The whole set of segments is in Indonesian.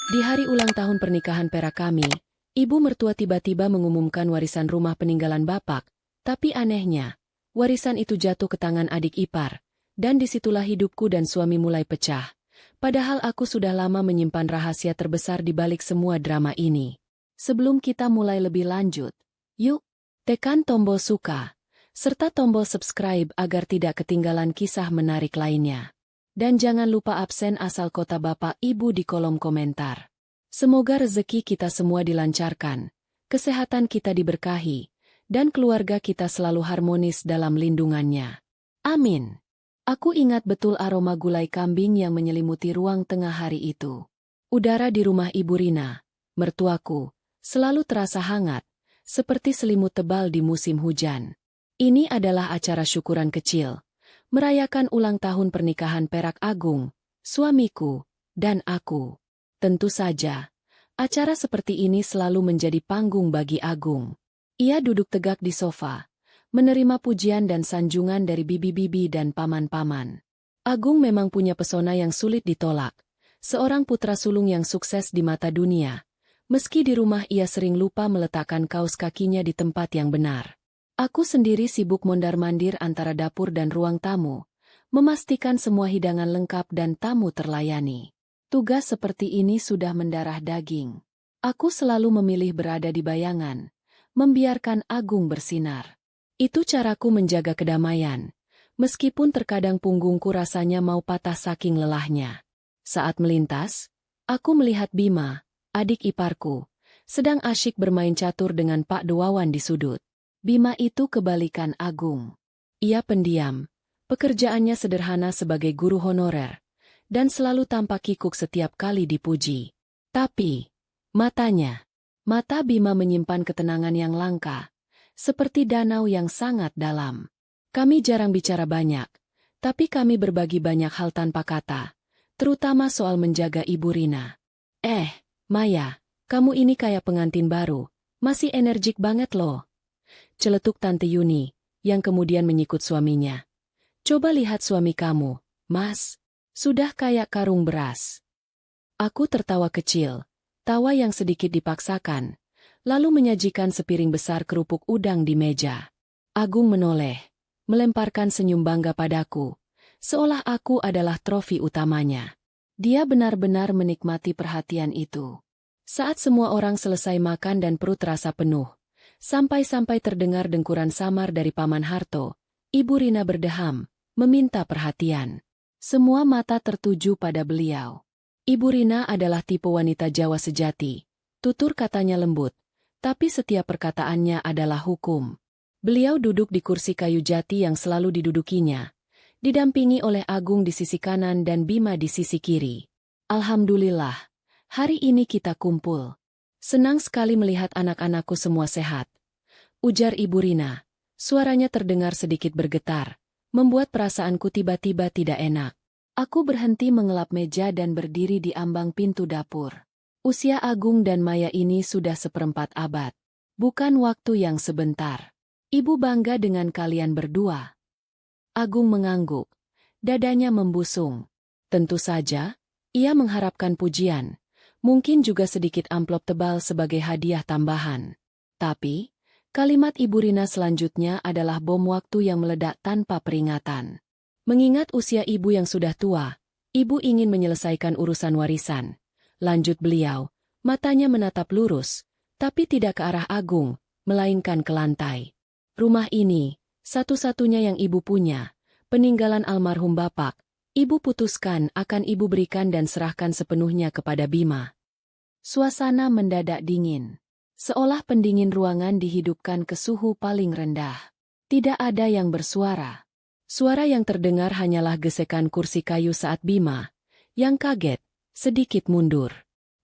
Di hari ulang tahun pernikahan perak kami, ibu mertua tiba-tiba mengumumkan warisan rumah peninggalan bapak, tapi anehnya, warisan itu jatuh ke tangan adik ipar, dan disitulah hidupku dan suami mulai pecah. Padahal aku sudah lama menyimpan rahasia terbesar di balik semua drama ini. Sebelum kita mulai lebih lanjut, yuk, tekan tombol suka, serta tombol subscribe agar tidak ketinggalan kisah menarik lainnya. Dan jangan lupa absen asal kota Bapak Ibu di kolom komentar. Semoga rezeki kita semua dilancarkan, kesehatan kita diberkahi, dan keluarga kita selalu harmonis dalam lindungannya. Amin. Aku ingat betul aroma gulai kambing yang menyelimuti ruang tengah hari itu. Udara di rumah Ibu Rina, mertuaku, selalu terasa hangat, seperti selimut tebal di musim hujan. Ini adalah acara syukuran kecil, merayakan ulang tahun pernikahan perak Agung, suamiku, dan aku. Tentu saja, acara seperti ini selalu menjadi panggung bagi Agung. Ia duduk tegak di sofa, menerima pujian dan sanjungan dari bibi-bibi dan paman-paman. Agung memang punya pesona yang sulit ditolak, seorang putra sulung yang sukses di mata dunia. Meski di rumah ia sering lupa meletakkan kaus kakinya di tempat yang benar. Aku sendiri sibuk mondar-mandir antara dapur dan ruang tamu, memastikan semua hidangan lengkap dan tamu terlayani. Tugas seperti ini sudah mendarah daging. Aku selalu memilih berada di bayangan, membiarkan Agung bersinar. Itu caraku menjaga kedamaian, meskipun terkadang punggungku rasanya mau patah saking lelahnya. Saat melintas, aku melihat Bima, adik iparku, sedang asyik bermain catur dengan Pak Dewawan di sudut. Bima itu kebalikan Agung. Ia pendiam, pekerjaannya sederhana sebagai guru honorer, dan selalu tampak kikuk setiap kali dipuji. Tapi, mata Bima menyimpan ketenangan yang langka, seperti danau yang sangat dalam. Kami jarang bicara banyak, tapi kami berbagi banyak hal tanpa kata, terutama soal menjaga Ibu Rina. Maya, kamu ini kayak pengantin baru, masih energik banget loh. Celetuk Tante Yuni, yang kemudian menyikut suaminya. Coba lihat suami kamu, Mas. Sudah kayak karung beras. Aku tertawa kecil, tawa yang sedikit dipaksakan, lalu menyajikan sepiring besar kerupuk udang di meja. Agung menoleh, melemparkan senyum bangga padaku, seolah aku adalah trofi utamanya. Dia benar-benar menikmati perhatian itu. Saat semua orang selesai makan dan perut terasa penuh, sampai-sampai terdengar dengkuran samar dari Paman Harto, Ibu Rina berdeham, meminta perhatian. Semua mata tertuju pada beliau. Ibu Rina adalah tipe wanita Jawa sejati. Tutur katanya lembut, tapi setiap perkataannya adalah hukum. Beliau duduk di kursi kayu jati yang selalu didudukinya, didampingi oleh Agung di sisi kanan dan Bima di sisi kiri. Alhamdulillah, hari ini kita kumpul. Senang sekali melihat anak-anakku semua sehat. Ujar Ibu Rina. Suaranya terdengar sedikit bergetar, membuat perasaanku tiba-tiba tidak enak. Aku berhenti mengelap meja dan berdiri di ambang pintu dapur. Usia Agung dan Maya ini sudah seperempat abad. Bukan waktu yang sebentar. Ibu bangga dengan kalian berdua. Agung mengangguk. Dadanya membusung. Tentu saja, ia mengharapkan pujian. Mungkin juga sedikit amplop tebal sebagai hadiah tambahan. Tapi, kalimat Ibu Rina selanjutnya adalah bom waktu yang meledak tanpa peringatan. Mengingat usia ibu yang sudah tua, ibu ingin menyelesaikan urusan warisan. Lanjut beliau, matanya menatap lurus, tapi tidak ke arah Agung, melainkan ke lantai. Rumah ini, satu-satunya yang ibu punya, peninggalan almarhum bapak. Ibu putuskan akan ibu berikan dan serahkan sepenuhnya kepada Bima. Suasana mendadak dingin. Seolah pendingin ruangan dihidupkan ke suhu paling rendah. Tidak ada yang bersuara. Suara yang terdengar hanyalah gesekan kursi kayu saat Bima, yang kaget, sedikit mundur.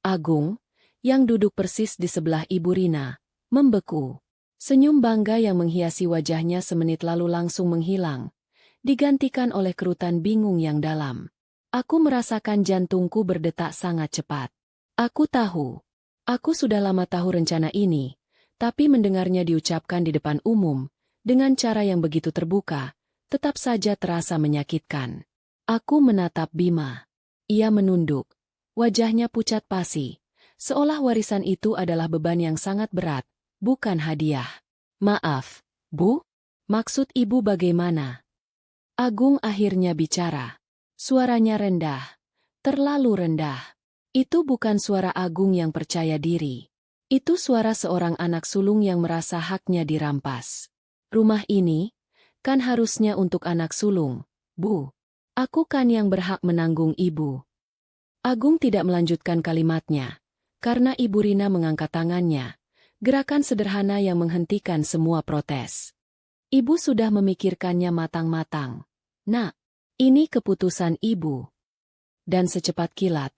Agung, yang duduk persis di sebelah Ibu Rina, membeku. Senyum bangga yang menghiasi wajahnya semenit lalu langsung menghilang, digantikan oleh kerutan bingung yang dalam. Aku merasakan jantungku berdetak sangat cepat. Aku tahu. Aku sudah lama tahu rencana ini, tapi mendengarnya diucapkan di depan umum, dengan cara yang begitu terbuka, tetap saja terasa menyakitkan. Aku menatap Bima. Ia menunduk, Wajahnya pucat pasi, seolah warisan itu adalah beban yang sangat berat, bukan hadiah. Maaf, Bu? Maksud Ibu bagaimana? Agung akhirnya bicara. Suaranya rendah, terlalu rendah. Itu bukan suara Agung yang percaya diri. Itu suara seorang anak sulung yang merasa haknya dirampas. Rumah ini, kan harusnya untuk anak sulung, Bu. Aku kan yang berhak menanggung Ibu. Agung tidak melanjutkan kalimatnya, karena Ibu Rina mengangkat tangannya. Gerakan sederhana yang menghentikan semua protes. Ibu sudah memikirkannya matang-matang. Nak, ini keputusan Ibu. Dan secepat kilat,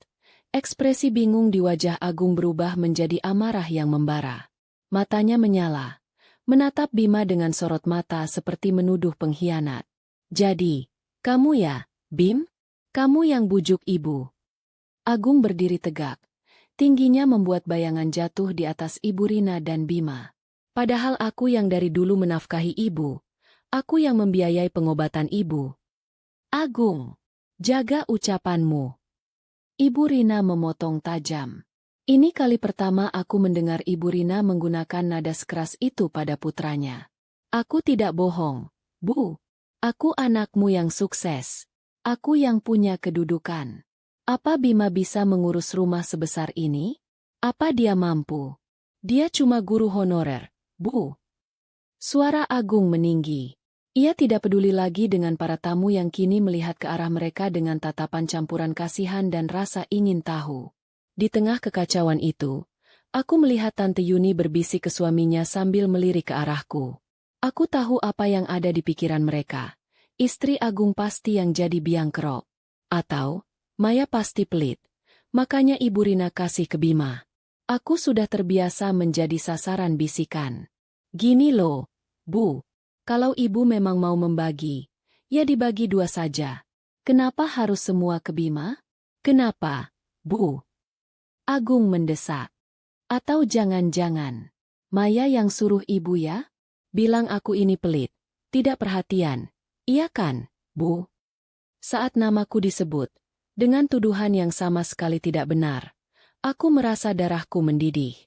ekspresi bingung di wajah Agung berubah menjadi amarah yang membara. Matanya menyala, menatap Bima dengan sorot mata seperti menuduh pengkhianat. Jadi, kamu ya, Bim? Kamu yang bujuk Ibu. Agung berdiri tegak. Tingginya membuat bayangan jatuh di atas Ibu Rina dan Bima. Padahal aku yang dari dulu menafkahi Ibu. Aku yang membiayai pengobatan Ibu. Agung, jaga ucapanmu. Ibu Rina memotong tajam. Ini kali pertama aku mendengar Ibu Rina menggunakan nada sekeras itu pada putranya. Aku tidak bohong, Bu. Aku anakmu yang sukses. Aku yang punya kedudukan. Apa Bima bisa mengurus rumah sebesar ini? Apa dia mampu? Dia cuma guru honorer, Bu. Suara Agung meninggi. Ia tidak peduli lagi dengan para tamu yang kini melihat ke arah mereka dengan tatapan campuran kasihan dan rasa ingin tahu. Di tengah kekacauan itu, aku melihat Tante Yuni berbisik ke suaminya sambil melirik ke arahku. Aku tahu apa yang ada di pikiran mereka. Istri Agung pasti yang jadi biang kerok. Atau Maya pasti pelit, makanya Ibu Rina kasih ke Bima. Aku sudah terbiasa menjadi sasaran bisikan. Gini loh, Bu, kalau Ibu memang mau membagi, ya dibagi 2 saja. Kenapa harus semua ke Bima? Kenapa, Bu? Agung mendesak. Atau jangan-jangan, Maya yang suruh Ibu ya? Bilang aku ini pelit, tidak perhatian. Iya kan, Bu? Saat namaku disebut, dengan tuduhan yang sama sekali tidak benar, aku merasa darahku mendidih.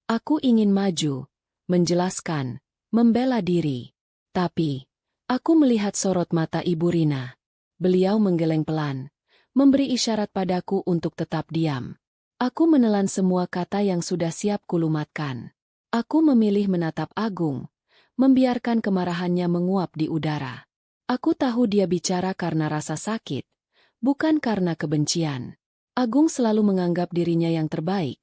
Aku ingin maju, menjelaskan, membela diri. Tapi, aku melihat sorot mata Ibu Rina. Beliau menggeleng pelan, memberi isyarat padaku untuk tetap diam. Aku menelan semua kata yang sudah siap kulumatkan. Aku memilih menatap Agung, membiarkan kemarahannya menguap di udara. Aku tahu dia bicara karena rasa sakit, bukan karena kebencian. Agung selalu menganggap dirinya yang terbaik,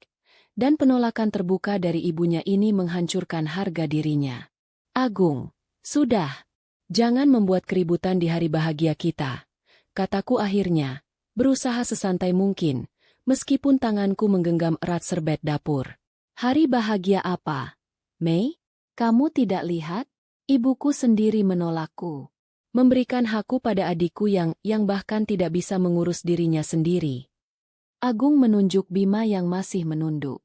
dan penolakan terbuka dari ibunya ini menghancurkan harga dirinya. Agung, sudah. Jangan membuat keributan di hari bahagia kita, kataku akhirnya, berusaha sesantai mungkin, meskipun tanganku menggenggam erat serbet dapur. Hari bahagia apa? Mei, kamu tidak lihat? Ibuku sendiri menolakku. Memberikan hakku pada adikku yang bahkan tidak bisa mengurus dirinya sendiri. Agung menunjuk Bima yang masih menunduk.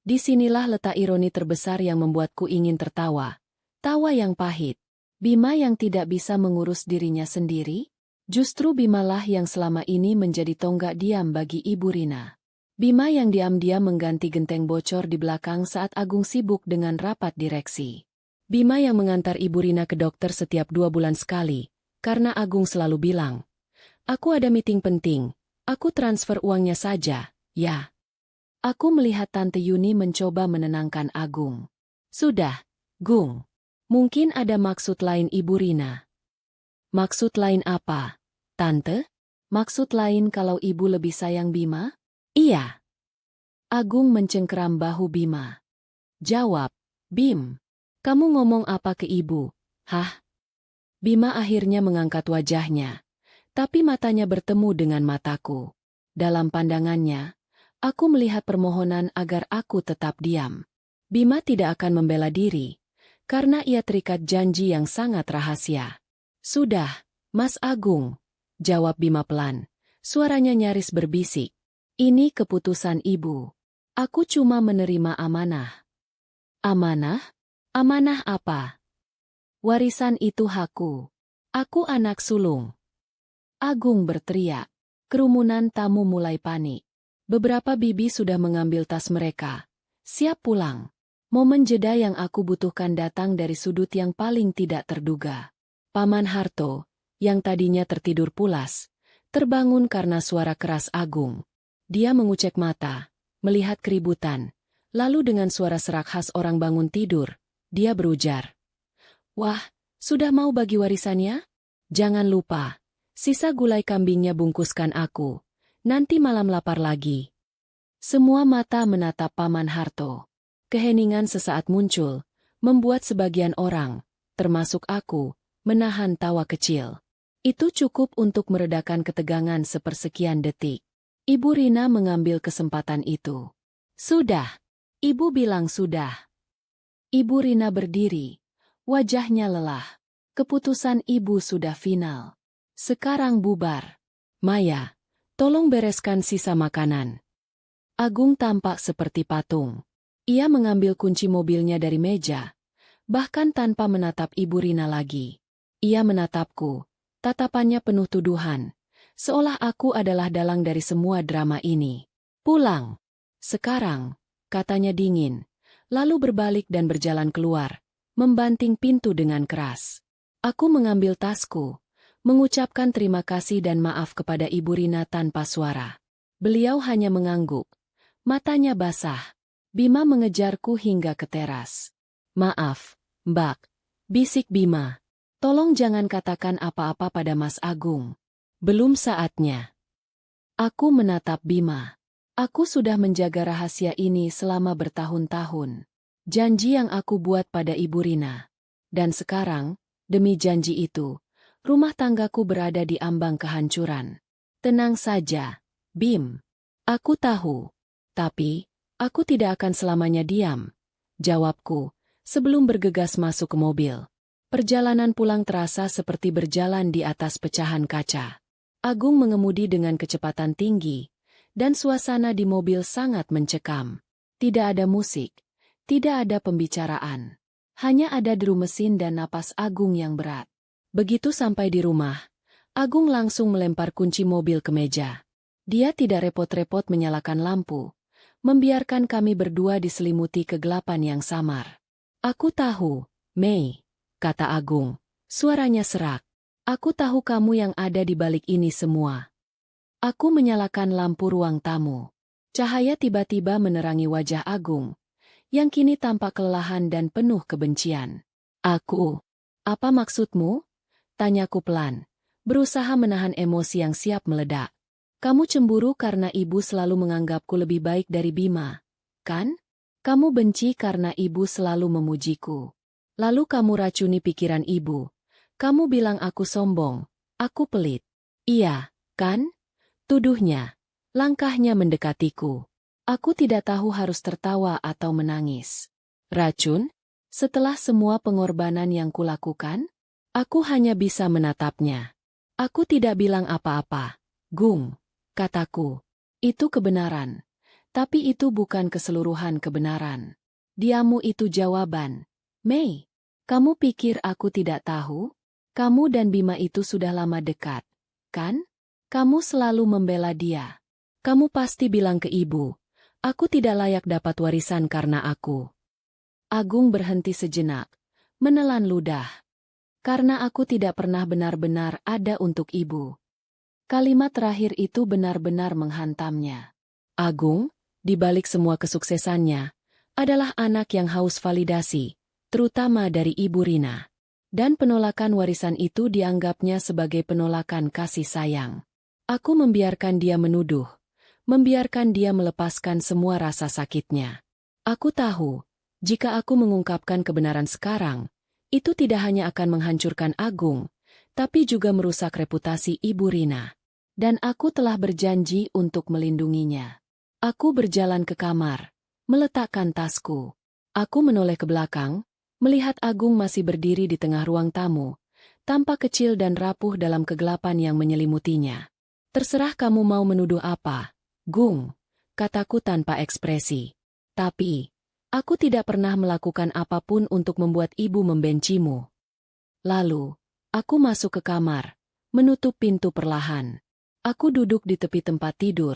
Disinilah letak ironi terbesar yang membuatku ingin tertawa. Tawa yang pahit. Bima yang tidak bisa mengurus dirinya sendiri? Justru Bimalah yang selama ini menjadi tonggak diam bagi Ibu Rina. Bima yang diam-diam mengganti genteng bocor di belakang saat Agung sibuk dengan rapat direksi. Bima yang mengantar Ibu Rina ke dokter setiap 2 bulan sekali, karena Agung selalu bilang, aku ada meeting penting, aku transfer uangnya saja, ya. Aku melihat Tante Yuni mencoba menenangkan Agung. Sudah, Gung. Mungkin ada maksud lain Ibu Rina. Maksud lain apa, Tante? Maksud lain kalau Ibu lebih sayang Bima? Iya. Agung mencengkeram bahu Bima. Jawab, Bim. Kamu ngomong apa ke Ibu? Hah? Bima akhirnya mengangkat wajahnya, tapi matanya bertemu dengan mataku. Dalam pandangannya, aku melihat permohonan agar aku tetap diam. Bima tidak akan membela diri, karena ia terikat janji yang sangat rahasia. Sudah, Mas Agung, jawab Bima pelan. Suaranya nyaris berbisik. Ini keputusan Ibu. Aku cuma menerima amanah. Amanah? Amanah apa? Warisan itu hakku. Aku anak sulung. Agung berteriak. Kerumunan tamu mulai panik. Beberapa bibi sudah mengambil tas mereka. Siap pulang. Momen jeda yang aku butuhkan datang dari sudut yang paling tidak terduga. Paman Harto, yang tadinya tertidur pulas, terbangun karena suara keras Agung. Dia mengucek mata, melihat keributan. Lalu dengan suara serak khas orang bangun tidur, dia berujar. Wah, sudah mau bagi warisannya? Jangan lupa, sisa gulai kambingnya bungkuskan aku. Nanti malam lapar lagi. Semua mata menatap Paman Harto. Keheningan sesaat muncul, membuat sebagian orang, termasuk aku, menahan tawa kecil. Itu cukup untuk meredakan ketegangan sepersekian detik. Ibu Rina mengambil kesempatan itu. Sudah. Ibu bilang sudah. Ibu Rina berdiri. Wajahnya lelah. Keputusan ibu sudah final. Sekarang bubar. Maya, tolong bereskan sisa makanan. Agung tampak seperti patung. Ia mengambil kunci mobilnya dari meja, bahkan tanpa menatap Ibu Rina lagi. Ia menatapku, tatapannya penuh tuduhan, seolah aku adalah dalang dari semua drama ini. Pulang. Sekarang, katanya dingin, lalu berbalik dan berjalan keluar, membanting pintu dengan keras. Aku mengambil tasku, mengucapkan terima kasih dan maaf kepada Ibu Rina tanpa suara. Beliau hanya mengangguk, matanya basah. Bima mengejarku hingga ke teras. Maaf, Mbak, bisik Bima. Tolong jangan katakan apa-apa pada Mas Agung. Belum saatnya. Aku menatap Bima. Aku sudah menjaga rahasia ini selama bertahun-tahun. Janji yang aku buat pada Ibu Rina. Dan sekarang, demi janji itu, rumah tanggaku berada di ambang kehancuran. Tenang saja, Bim. Aku tahu. Tapi, aku tidak akan selamanya diam, jawabku, sebelum bergegas masuk ke mobil. Perjalanan pulang terasa seperti berjalan di atas pecahan kaca. Agung mengemudi dengan kecepatan tinggi, dan suasana di mobil sangat mencekam. Tidak ada musik, tidak ada pembicaraan. Hanya ada deru mesin dan napas Agung yang berat. Begitu sampai di rumah, Agung langsung melempar kunci mobil ke meja. Dia tidak repot-repot menyalakan lampu, membiarkan kami berdua diselimuti kegelapan yang samar. Aku tahu, Mei, kata Agung, suaranya serak. Aku tahu kamu yang ada di balik ini semua. Aku menyalakan lampu ruang tamu. Cahaya tiba-tiba menerangi wajah Agung, yang kini tampak kelelahan dan penuh kebencian. Aku, apa maksudmu? Tanyaku pelan, berusaha menahan emosi yang siap meledak. Kamu cemburu karena ibu selalu menganggapku lebih baik dari Bima, kan? Kamu benci karena ibu selalu memujiku. Lalu kamu racuni pikiran ibu. Kamu bilang aku sombong, aku pelit. Iya, kan? Tuduhnya. Langkahnya mendekatiku. Aku tidak tahu harus tertawa atau menangis. Racun? Setelah semua pengorbanan yang kulakukan? Aku hanya bisa menatapnya. Aku tidak bilang apa-apa. Gung. Kataku, itu kebenaran. Tapi itu bukan keseluruhan kebenaran. Diamu itu jawaban. Mei, kamu pikir aku tidak tahu? Kamu dan Bima itu sudah lama dekat, kan? Kamu selalu membela dia. Kamu pasti bilang ke ibu, aku tidak layak dapat warisan karena aku. Agung berhenti sejenak, menelan ludah. Karena aku tidak pernah benar-benar ada untuk ibu. Kalimat terakhir itu benar-benar menghantamnya. Agung, di balik semua kesuksesannya, adalah anak yang haus validasi, terutama dari Ibu Rina. Dan penolakan warisan itu dianggapnya sebagai penolakan kasih sayang. Aku membiarkan dia menuduh, membiarkan dia melepaskan semua rasa sakitnya. Aku tahu, jika aku mengungkapkan kebenaran sekarang, itu tidak hanya akan menghancurkan Agung, tapi juga merusak reputasi Ibu Rina. Dan aku telah berjanji untuk melindunginya. Aku berjalan ke kamar, meletakkan tasku. Aku menoleh ke belakang, melihat Agung masih berdiri di tengah ruang tamu, tampak kecil dan rapuh dalam kegelapan yang menyelimutinya. Terserah kamu mau menuduh apa, Gung, kataku tanpa ekspresi. Tapi, aku tidak pernah melakukan apapun untuk membuat ibu membencimu. Lalu, aku masuk ke kamar, menutup pintu perlahan. Aku duduk di tepi tempat tidur,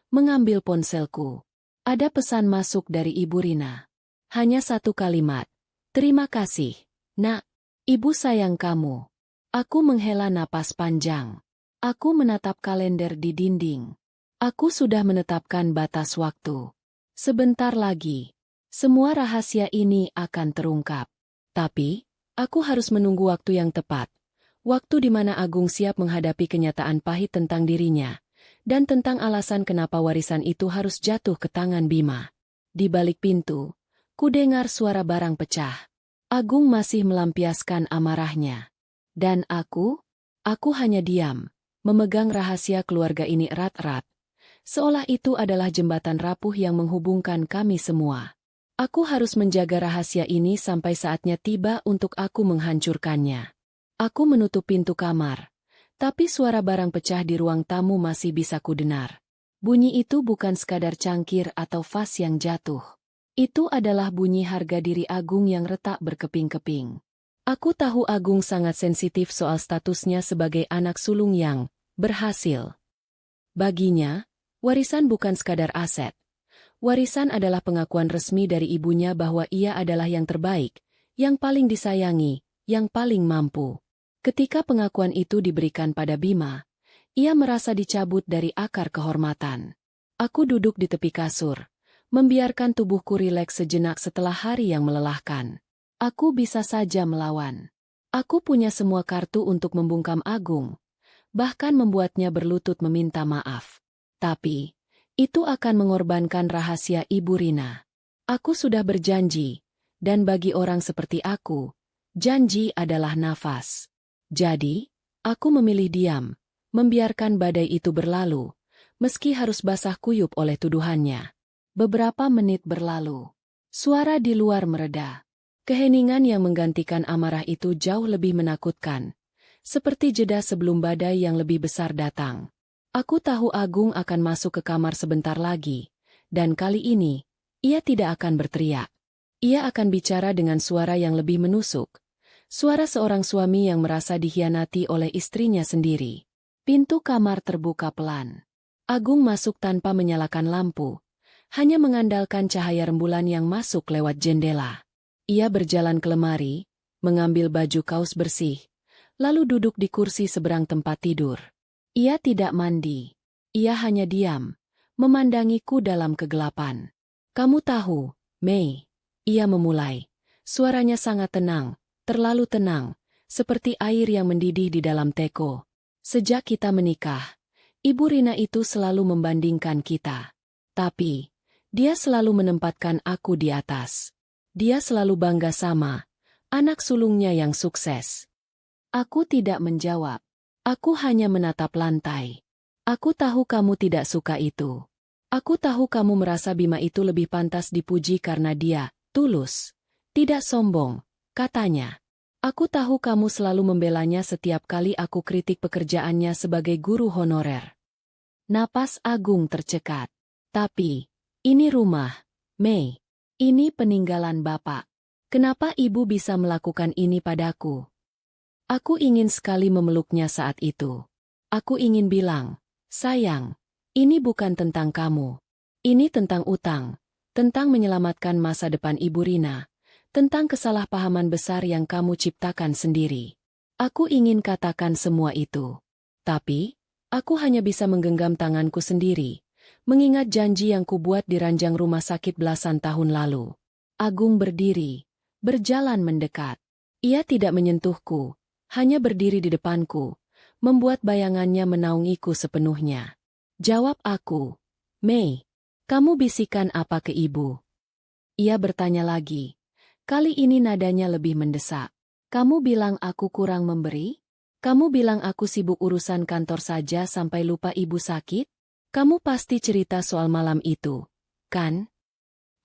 mengambil ponselku. Ada pesan masuk dari Ibu Rina. Hanya satu kalimat. Terima kasih, Nak. Ibu sayang kamu. Aku menghela napas panjang. Aku menatap kalender di dinding. Aku sudah menetapkan batas waktu. Sebentar lagi, semua rahasia ini akan terungkap. Tapi, aku harus menunggu waktu yang tepat. Waktu di mana Agung siap menghadapi kenyataan pahit tentang dirinya. Dan tentang alasan kenapa warisan itu harus jatuh ke tangan Bima. Di balik pintu, ku dengar suara barang pecah. Agung masih melampiaskan amarahnya. Dan aku hanya diam, memegang rahasia keluarga ini erat-erat. Seolah itu adalah jembatan rapuh yang menghubungkan kami semua. Aku harus menjaga rahasia ini sampai saatnya tiba untuk aku menghancurkannya. Aku menutup pintu kamar. Tapi suara barang pecah di ruang tamu masih bisa kudengar. Bunyi itu bukan sekadar cangkir atau vas yang jatuh. Itu adalah bunyi harga diri Agung yang retak berkeping-keping. Aku tahu Agung sangat sensitif soal statusnya sebagai anak sulung yang berhasil. Baginya, warisan bukan sekadar aset. Warisan adalah pengakuan resmi dari ibunya bahwa ia adalah yang terbaik, yang paling disayangi, yang paling mampu. Ketika pengakuan itu diberikan pada Bima, ia merasa dicabut dari akar kehormatan. Aku duduk di tepi kasur, membiarkan tubuhku rileks sejenak setelah hari yang melelahkan. Aku bisa saja melawan. Aku punya semua kartu untuk membungkam Agung, bahkan membuatnya berlutut meminta maaf. Tapi, itu akan mengorbankan rahasia Ibu Rina. Aku sudah berjanji, dan bagi orang seperti aku, janji adalah nafas. Jadi, aku memilih diam, membiarkan badai itu berlalu, meski harus basah kuyup oleh tuduhannya. Beberapa menit berlalu. Suara di luar mereda. Keheningan yang menggantikan amarah itu jauh lebih menakutkan. Seperti jeda sebelum badai yang lebih besar datang. Aku tahu Agung akan masuk ke kamar sebentar lagi. Dan kali ini, ia tidak akan berteriak. Ia akan bicara dengan suara yang lebih menusuk. Suara seorang suami yang merasa dikhianati oleh istrinya sendiri. Pintu kamar terbuka pelan. Agung masuk tanpa menyalakan lampu. Hanya mengandalkan cahaya rembulan yang masuk lewat jendela. Ia berjalan ke lemari, mengambil baju kaos bersih, lalu duduk di kursi seberang tempat tidur. Ia tidak mandi. Ia hanya diam, memandangiku dalam kegelapan. Kamu tahu, Mei, ia memulai. Suaranya sangat tenang, terlalu tenang, seperti air yang mendidih di dalam teko. Sejak kita menikah, Ibu Rina itu selalu membandingkan kita. Tapi, dia selalu menempatkan aku di atas. Dia selalu bangga sama anak sulungnya yang sukses. Aku tidak menjawab. Aku hanya menatap lantai. Aku tahu kamu tidak suka itu. Aku tahu kamu merasa Bima itu lebih pantas dipuji karena dia tulus, tidak sombong, katanya. Aku tahu kamu selalu membelanya setiap kali aku kritik pekerjaannya sebagai guru honorer. Napas Agung tercekat. Tapi, ini rumah, Mei. Ini peninggalan Bapak. Kenapa Ibu bisa melakukan ini padaku? Aku ingin sekali memeluknya saat itu. Aku ingin bilang, sayang, ini bukan tentang kamu. Ini tentang utang, tentang menyelamatkan masa depan Ibu Rina, tentang kesalahpahaman besar yang kamu ciptakan sendiri. Aku ingin katakan semua itu. Tapi, aku hanya bisa menggenggam tanganku sendiri, mengingat janji yang kubuat di ranjang rumah sakit belasan tahun lalu. Agung berdiri, berjalan mendekat. Ia tidak menyentuhku, hanya berdiri di depanku, membuat bayangannya menaungiku sepenuhnya. Jawab aku, Mei, kamu bisikan apa ke ibu? Ia bertanya lagi. Kali ini nadanya lebih mendesak. Kamu bilang aku kurang memberi? Kamu bilang aku sibuk urusan kantor saja sampai lupa ibu sakit? Kamu pasti cerita soal malam itu, kan?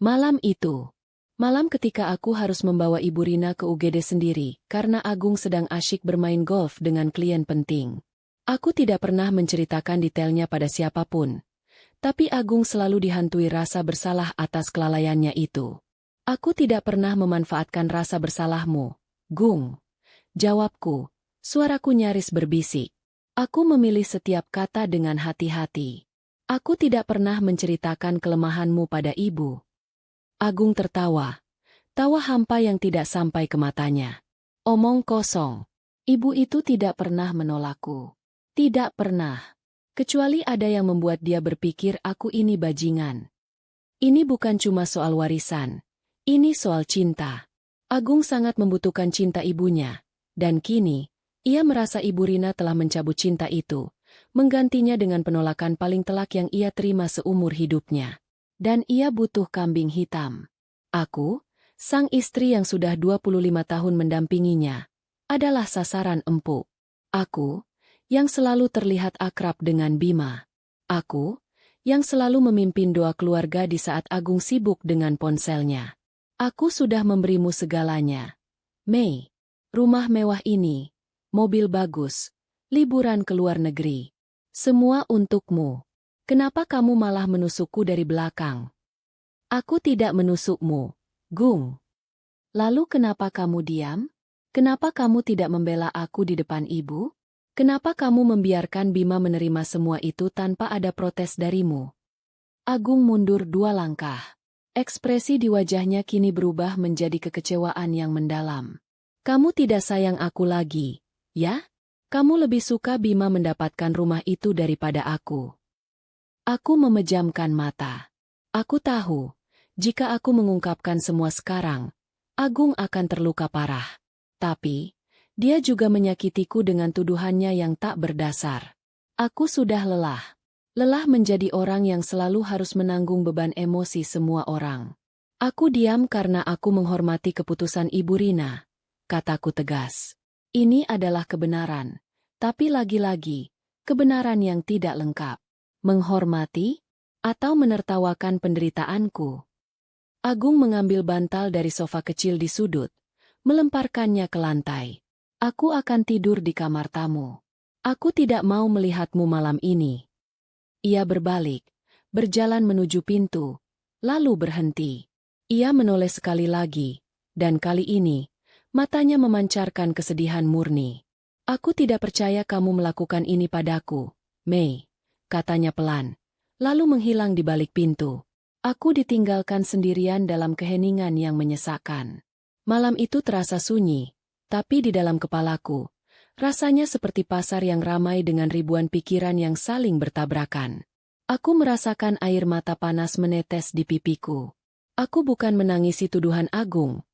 Malam itu. Malam ketika aku harus membawa Ibu Rina ke UGD sendiri, karena Agung sedang asyik bermain golf dengan klien penting. Aku tidak pernah menceritakan detailnya pada siapapun. Tapi Agung selalu dihantui rasa bersalah atas kelalaiannya itu. Aku tidak pernah memanfaatkan rasa bersalahmu, Gung. Jawabku, suaraku nyaris berbisik. Aku memilih setiap kata dengan hati-hati. Aku tidak pernah menceritakan kelemahanmu pada ibu. Agung tertawa. Tawa hampa yang tidak sampai ke matanya. Omong kosong. Ibu itu tidak pernah menolakku. Tidak pernah. Kecuali ada yang membuat dia berpikir aku ini bajingan. Ini bukan cuma soal warisan. Ini soal cinta. Agung sangat membutuhkan cinta ibunya. Dan kini, ia merasa Ibu Rina telah mencabut cinta itu, menggantinya dengan penolakan paling telak yang ia terima seumur hidupnya. Dan ia butuh kambing hitam. Aku, sang istri yang sudah 25 tahun mendampinginya, adalah sasaran empuk. Aku, yang selalu terlihat akrab dengan Bima. Aku, yang selalu memimpin doa keluarga di saat Agung sibuk dengan ponselnya. Aku sudah memberimu segalanya. Mei, rumah mewah ini, mobil bagus, liburan ke luar negeri. Semua untukmu. Kenapa kamu malah menusukku dari belakang? Aku tidak menusukmu, Gung. Lalu kenapa kamu diam? Kenapa kamu tidak membela aku di depan ibu? Kenapa kamu membiarkan Bima menerima semua itu tanpa ada protes darimu? Agung mundur 2 langkah. Ekspresi di wajahnya kini berubah menjadi kekecewaan yang mendalam. Kamu tidak sayang aku lagi, ya? Kamu lebih suka Bima mendapatkan rumah itu daripada aku. Aku memejamkan mata. Aku tahu, jika aku mengungkapkan semua sekarang, Agung akan terluka parah. Tapi, dia juga menyakitiku dengan tuduhannya yang tak berdasar. Aku sudah lelah. Lelah menjadi orang yang selalu harus menanggung beban emosi semua orang. Aku diam karena aku menghormati keputusan Ibu Rina, kataku tegas. Ini adalah kebenaran, tapi lagi-lagi, kebenaran yang tidak lengkap. Menghormati? Atau menertawakan penderitaanku? Agung mengambil bantal dari sofa kecil di sudut, melemparkannya ke lantai. Aku akan tidur di kamar tamu. Aku tidak mau melihatmu malam ini. Ia berbalik, berjalan menuju pintu, lalu berhenti. Ia menoleh sekali lagi, dan kali ini, matanya memancarkan kesedihan murni. Aku tidak percaya kamu melakukan ini padaku, Mei, katanya pelan, lalu menghilang di balik pintu. Aku ditinggalkan sendirian dalam keheningan yang menyesakkan. Malam itu terasa sunyi, tapi di dalam kepalaku, rasanya seperti pasar yang ramai dengan ribuan pikiran yang saling bertabrakan. Aku merasakan air mata panas menetes di pipiku. Aku bukan menangisi tuduhan Agung.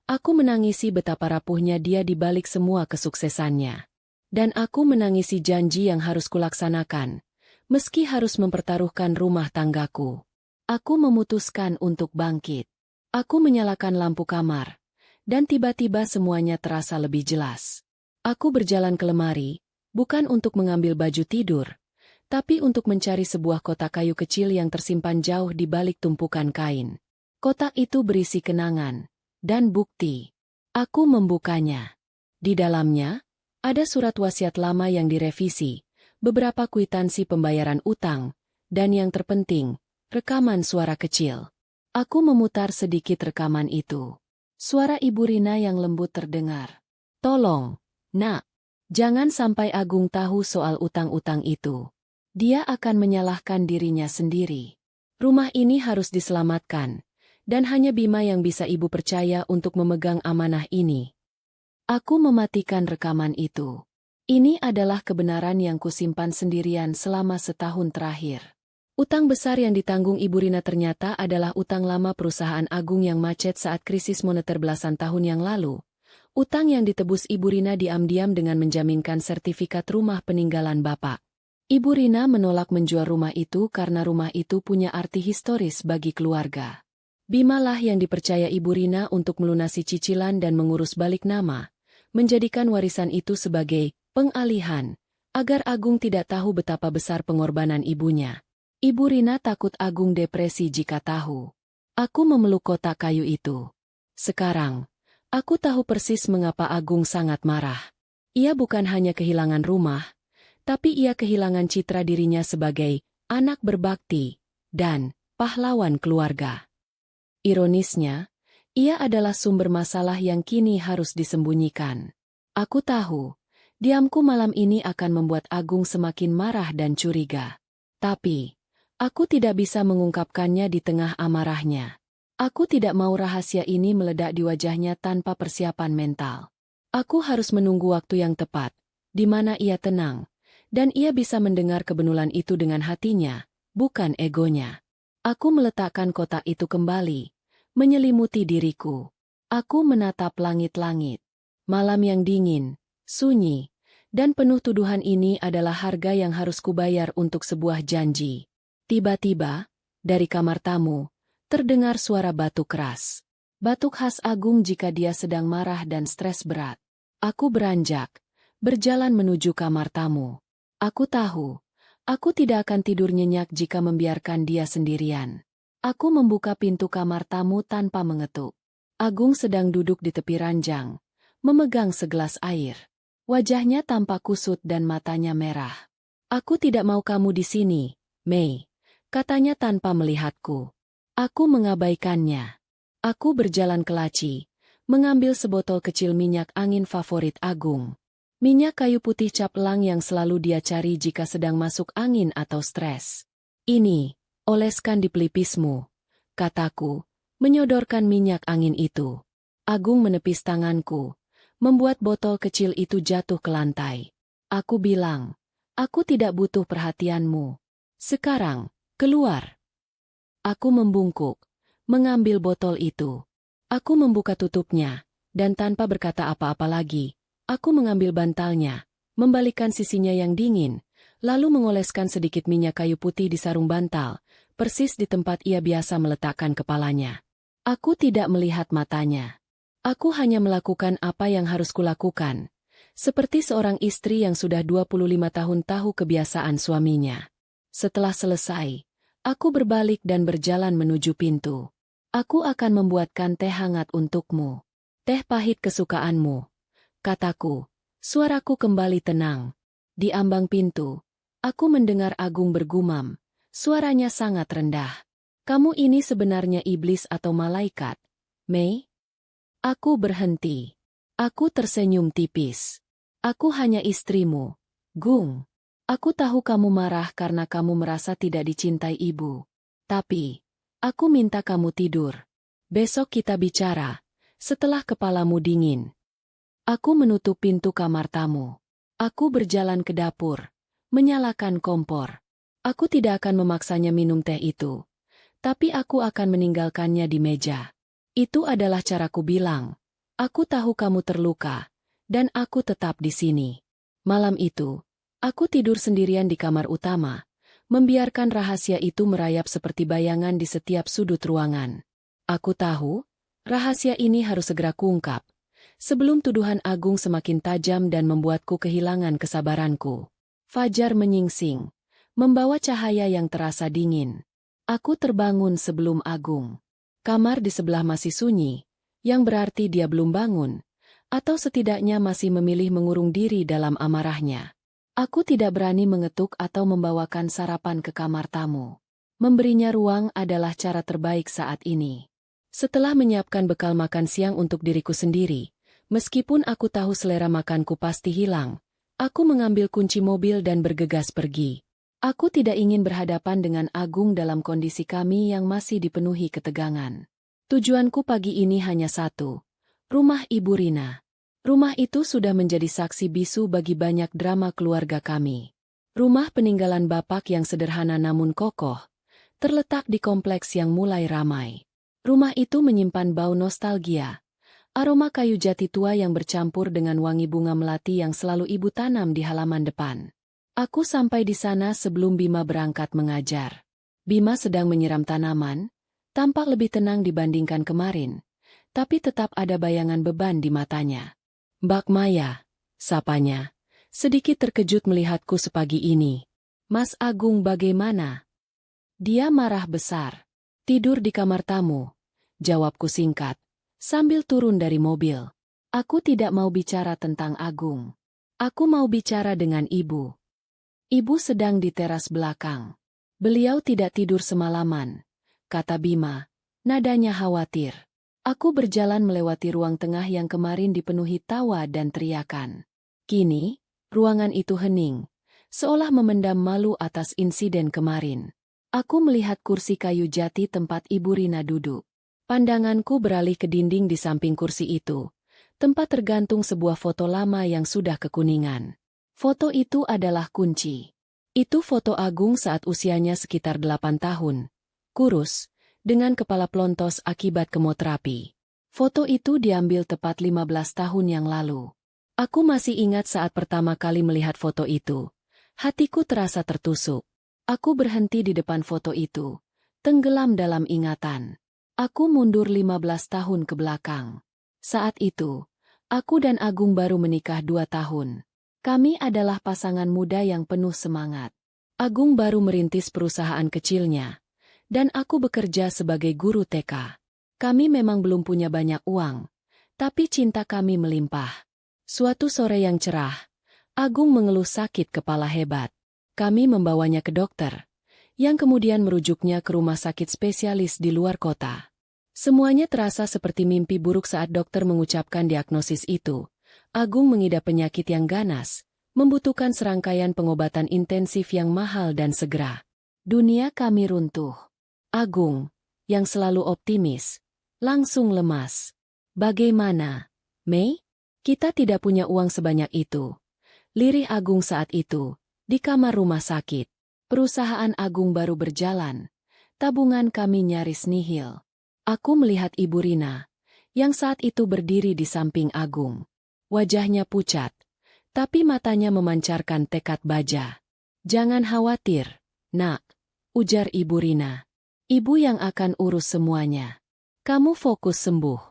Aku menangisi betapa rapuhnya dia di balik semua kesuksesannya. Dan aku menangisi janji yang harus kulaksanakan, meski harus mempertaruhkan rumah tanggaku. Aku memutuskan untuk bangkit. Aku menyalakan lampu kamar. Dan tiba-tiba semuanya terasa lebih jelas. Aku berjalan ke lemari, bukan untuk mengambil baju tidur, tapi untuk mencari sebuah kotak kayu kecil yang tersimpan jauh di balik tumpukan kain. Kotak itu berisi kenangan dan bukti. Aku membukanya. Di dalamnya, ada surat wasiat lama yang direvisi, beberapa kwitansi pembayaran utang, dan yang terpenting, rekaman suara kecil. Aku memutar sedikit rekaman itu. Suara Ibu Rina yang lembut terdengar. Tolong, Nak, jangan sampai Agung tahu soal utang-utang itu. Dia akan menyalahkan dirinya sendiri. Rumah ini harus diselamatkan, dan hanya Bima yang bisa Ibu percaya untuk memegang amanah ini. Aku mematikan rekaman itu. Ini adalah kebenaran yang kusimpan sendirian selama setahun terakhir. Utang besar yang ditanggung Ibu Rina ternyata adalah utang lama perusahaan Agung yang macet saat krisis moneter belasan tahun yang lalu. Utang yang ditebus Ibu Rina diam-diam dengan menjaminkan sertifikat rumah peninggalan Bapak. Ibu Rina menolak menjual rumah itu karena rumah itu punya arti historis bagi keluarga. Bima lah yang dipercaya Ibu Rina untuk melunasi cicilan dan mengurus balik nama, menjadikan warisan itu sebagai pengalihan, agar Agung tidak tahu betapa besar pengorbanan ibunya. Ibu Rina takut Agung depresi jika tahu. Aku memeluk kotak kayu itu. Sekarang, aku tahu persis mengapa Agung sangat marah. Ia bukan hanya kehilangan rumah, tapi ia kehilangan citra dirinya sebagai anak berbakti dan pahlawan keluarga. Ironisnya, ia adalah sumber masalah yang kini harus disembunyikan. Aku tahu, diamku malam ini akan membuat Agung semakin marah dan curiga. Tapi, Aku tidak bisa mengungkapkannya di tengah amarahnya. Aku tidak mau rahasia ini meledak di wajahnya tanpa persiapan mental. Aku harus menunggu waktu yang tepat, di mana ia tenang, dan ia bisa mendengar kebenulan itu dengan hatinya, bukan egonya. Aku meletakkan kotak itu kembali, menyelimuti diriku. Aku menatap langit-langit. Malam yang dingin, sunyi, dan penuh tuduhan ini adalah harga yang harus kubayar untuk sebuah janji. Tiba-tiba, dari kamar tamu, terdengar suara batuk keras. Batuk khas Agung jika dia sedang marah dan stres berat. Aku beranjak, berjalan menuju kamar tamu. Aku tahu, aku tidak akan tidur nyenyak jika membiarkan dia sendirian. Aku membuka pintu kamar tamu tanpa mengetuk. Agung sedang duduk di tepi ranjang, memegang segelas air. Wajahnya tampak kusut dan matanya merah. Aku tidak mau kamu di sini, Mei, katanya tanpa melihatku. Aku mengabaikannya. Aku berjalan ke laci, mengambil sebotol kecil minyak angin favorit Agung. Minyak kayu putih cap elang yang selalu dia cari jika sedang masuk angin atau stres. Ini, oleskan di pelipismu, kataku, menyodorkan minyak angin itu. Agung menepis tanganku, membuat botol kecil itu jatuh ke lantai. Aku bilang, aku tidak butuh perhatianmu. Sekarang, keluar. Aku membungkuk, mengambil botol itu. Aku membuka tutupnya, dan tanpa berkata apa-apa lagi, aku mengambil bantalnya, membalikkan sisinya yang dingin, lalu mengoleskan sedikit minyak kayu putih di sarung bantal, persis di tempat ia biasa meletakkan kepalanya. Aku tidak melihat matanya. Aku hanya melakukan apa yang harus kulakukan, seperti seorang istri yang sudah 25 tahun tahu kebiasaan suaminya. Setelah selesai, aku berbalik dan berjalan menuju pintu. Aku akan membuatkan teh hangat untukmu. Teh pahit kesukaanmu, kataku. Suaraku kembali tenang. Di ambang pintu, aku mendengar Agung bergumam. Suaranya sangat rendah. Kamu ini sebenarnya iblis atau malaikat, Mei? Aku berhenti. Aku tersenyum tipis. Aku hanya istrimu, Gung. Aku tahu kamu marah karena kamu merasa tidak dicintai ibu. Tapi, aku minta kamu tidur. Besok kita bicara, setelah kepalamu dingin. Aku menutup pintu kamar tamu. Aku berjalan ke dapur, menyalakan kompor. Aku tidak akan memaksanya minum teh itu, tapi aku akan meninggalkannya di meja. Itu adalah caraku bilang, aku tahu kamu terluka, dan aku tetap di sini. Malam itu, aku tidur sendirian di kamar utama, membiarkan rahasia itu merayap seperti bayangan di setiap sudut ruangan. Aku tahu, rahasia ini harus segera kuungkap, sebelum tuduhan Agung semakin tajam dan membuatku kehilangan kesabaranku. Fajar menyingsing, membawa cahaya yang terasa dingin. Aku terbangun sebelum Agung. Kamar di sebelah masih sunyi, yang berarti dia belum bangun, atau setidaknya masih memilih mengurung diri dalam amarahnya. Aku tidak berani mengetuk atau membawakan sarapan ke kamar tamu. Memberinya ruang adalah cara terbaik saat ini. Setelah menyiapkan bekal makan siang untuk diriku sendiri, meskipun aku tahu selera makanku pasti hilang, aku mengambil kunci mobil dan bergegas pergi. Aku tidak ingin berhadapan dengan Agung dalam kondisi kami yang masih dipenuhi ketegangan. Tujuanku pagi ini hanya satu, rumah Ibu Rina. Rumah itu sudah menjadi saksi bisu bagi banyak drama keluarga kami. Rumah peninggalan bapak yang sederhana namun kokoh, terletak di kompleks yang mulai ramai. Rumah itu menyimpan bau nostalgia, aroma kayu jati tua yang bercampur dengan wangi bunga melati yang selalu ibu tanam di halaman depan. Aku sampai di sana sebelum Bima berangkat mengajar. Bima sedang menyiram tanaman, tampak lebih tenang dibandingkan kemarin, tapi tetap ada bayangan beban di matanya. Mbak Maya, sapanya, sedikit terkejut melihatku sepagi ini. Mas Agung bagaimana? Dia marah besar. Tidur di kamar tamu, jawabku singkat, sambil turun dari mobil. Aku tidak mau bicara tentang Agung. Aku mau bicara dengan ibu. Ibu sedang di teras belakang. Beliau tidak tidur semalaman, kata Bima, nadanya khawatir. Aku berjalan melewati ruang tengah yang kemarin dipenuhi tawa dan teriakan. Kini, ruangan itu hening, seolah memendam malu atas insiden kemarin. Aku melihat kursi kayu jati tempat Ibu Rina duduk. Pandanganku beralih ke dinding di samping kursi itu. Tempat tergantung sebuah foto lama yang sudah kekuningan. Foto itu adalah kunci. Itu foto Agung saat usianya sekitar 8 tahun. Kurus, dengan kepala pelontos akibat kemoterapi. Foto itu diambil tepat 15 tahun yang lalu. Aku masih ingat saat pertama kali melihat foto itu. Hatiku terasa tertusuk. Aku berhenti di depan foto itu, tenggelam dalam ingatan. Aku mundur 15 tahun ke belakang. Saat itu, aku dan Agung baru menikah 2 tahun. Kami adalah pasangan muda yang penuh semangat. Agung baru merintis perusahaan kecilnya, dan aku bekerja sebagai guru TK. Kami memang belum punya banyak uang, tapi cinta kami melimpah. Suatu sore yang cerah, Agung mengeluh sakit kepala hebat. Kami membawanya ke dokter, yang kemudian merujuknya ke rumah sakit spesialis di luar kota. Semuanya terasa seperti mimpi buruk saat dokter mengucapkan diagnosis itu. Agung mengidap penyakit yang ganas, membutuhkan serangkaian pengobatan intensif yang mahal dan segera. Dunia kami runtuh. Agung, yang selalu optimis, langsung lemas. Bagaimana, Mei? Kita tidak punya uang sebanyak itu. Lirih Agung saat itu, di kamar rumah sakit. Perusahaan Agung baru berjalan. Tabungan kami nyaris nihil. Aku melihat Ibu Rina, yang saat itu berdiri di samping Agung. Wajahnya pucat, tapi matanya memancarkan tekad baja. Jangan khawatir, nak, ujar Ibu Rina. Ibu yang akan urus semuanya. Kamu fokus sembuh.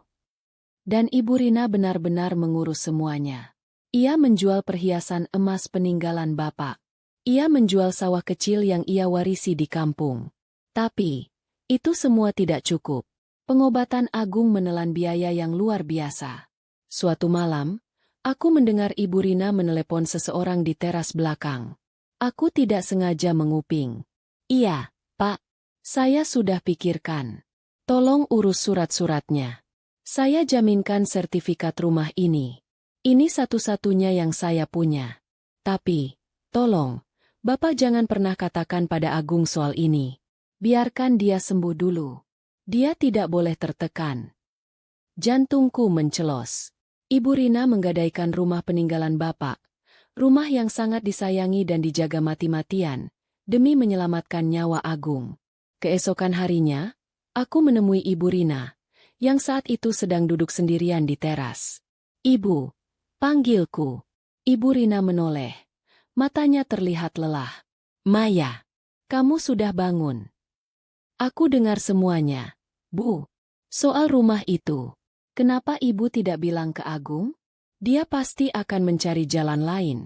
Dan Ibu Rina benar-benar mengurus semuanya. Ia menjual perhiasan emas peninggalan bapak. Ia menjual sawah kecil yang ia warisi di kampung. Tapi, itu semua tidak cukup. Pengobatan Agung menelan biaya yang luar biasa. Suatu malam, aku mendengar Ibu Rina menelepon seseorang di teras belakang. Aku tidak sengaja menguping. Iya, Pak. Saya sudah pikirkan. Tolong urus surat-suratnya. Saya jaminkan sertifikat rumah ini. Ini satu-satunya yang saya punya. Tapi, tolong, Bapak jangan pernah katakan pada Agung soal ini. Biarkan dia sembuh dulu. Dia tidak boleh tertekan. Jantungku mencelos. Ibu Rina menggadaikan rumah peninggalan bapak. Rumah yang sangat disayangi dan dijaga mati-matian, demi menyelamatkan nyawa Agung. Keesokan harinya, aku menemui Ibu Rina, yang saat itu sedang duduk sendirian di teras. Ibu, panggilku. Ibu Rina menoleh. Matanya terlihat lelah. Maya, kamu sudah bangun. Aku dengar semuanya, Bu. Soal rumah itu. Kenapa Ibu tidak bilang ke Agung? Dia pasti akan mencari jalan lain.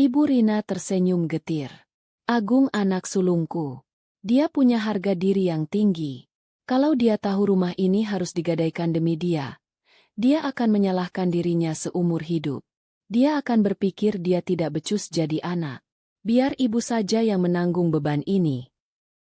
Ibu Rina tersenyum getir. Agung anak sulungku. Dia punya harga diri yang tinggi. Kalau dia tahu rumah ini harus digadaikan demi dia akan menyalahkan dirinya seumur hidup. Dia akan berpikir dia tidak becus jadi anak. Biar ibu saja yang menanggung beban ini.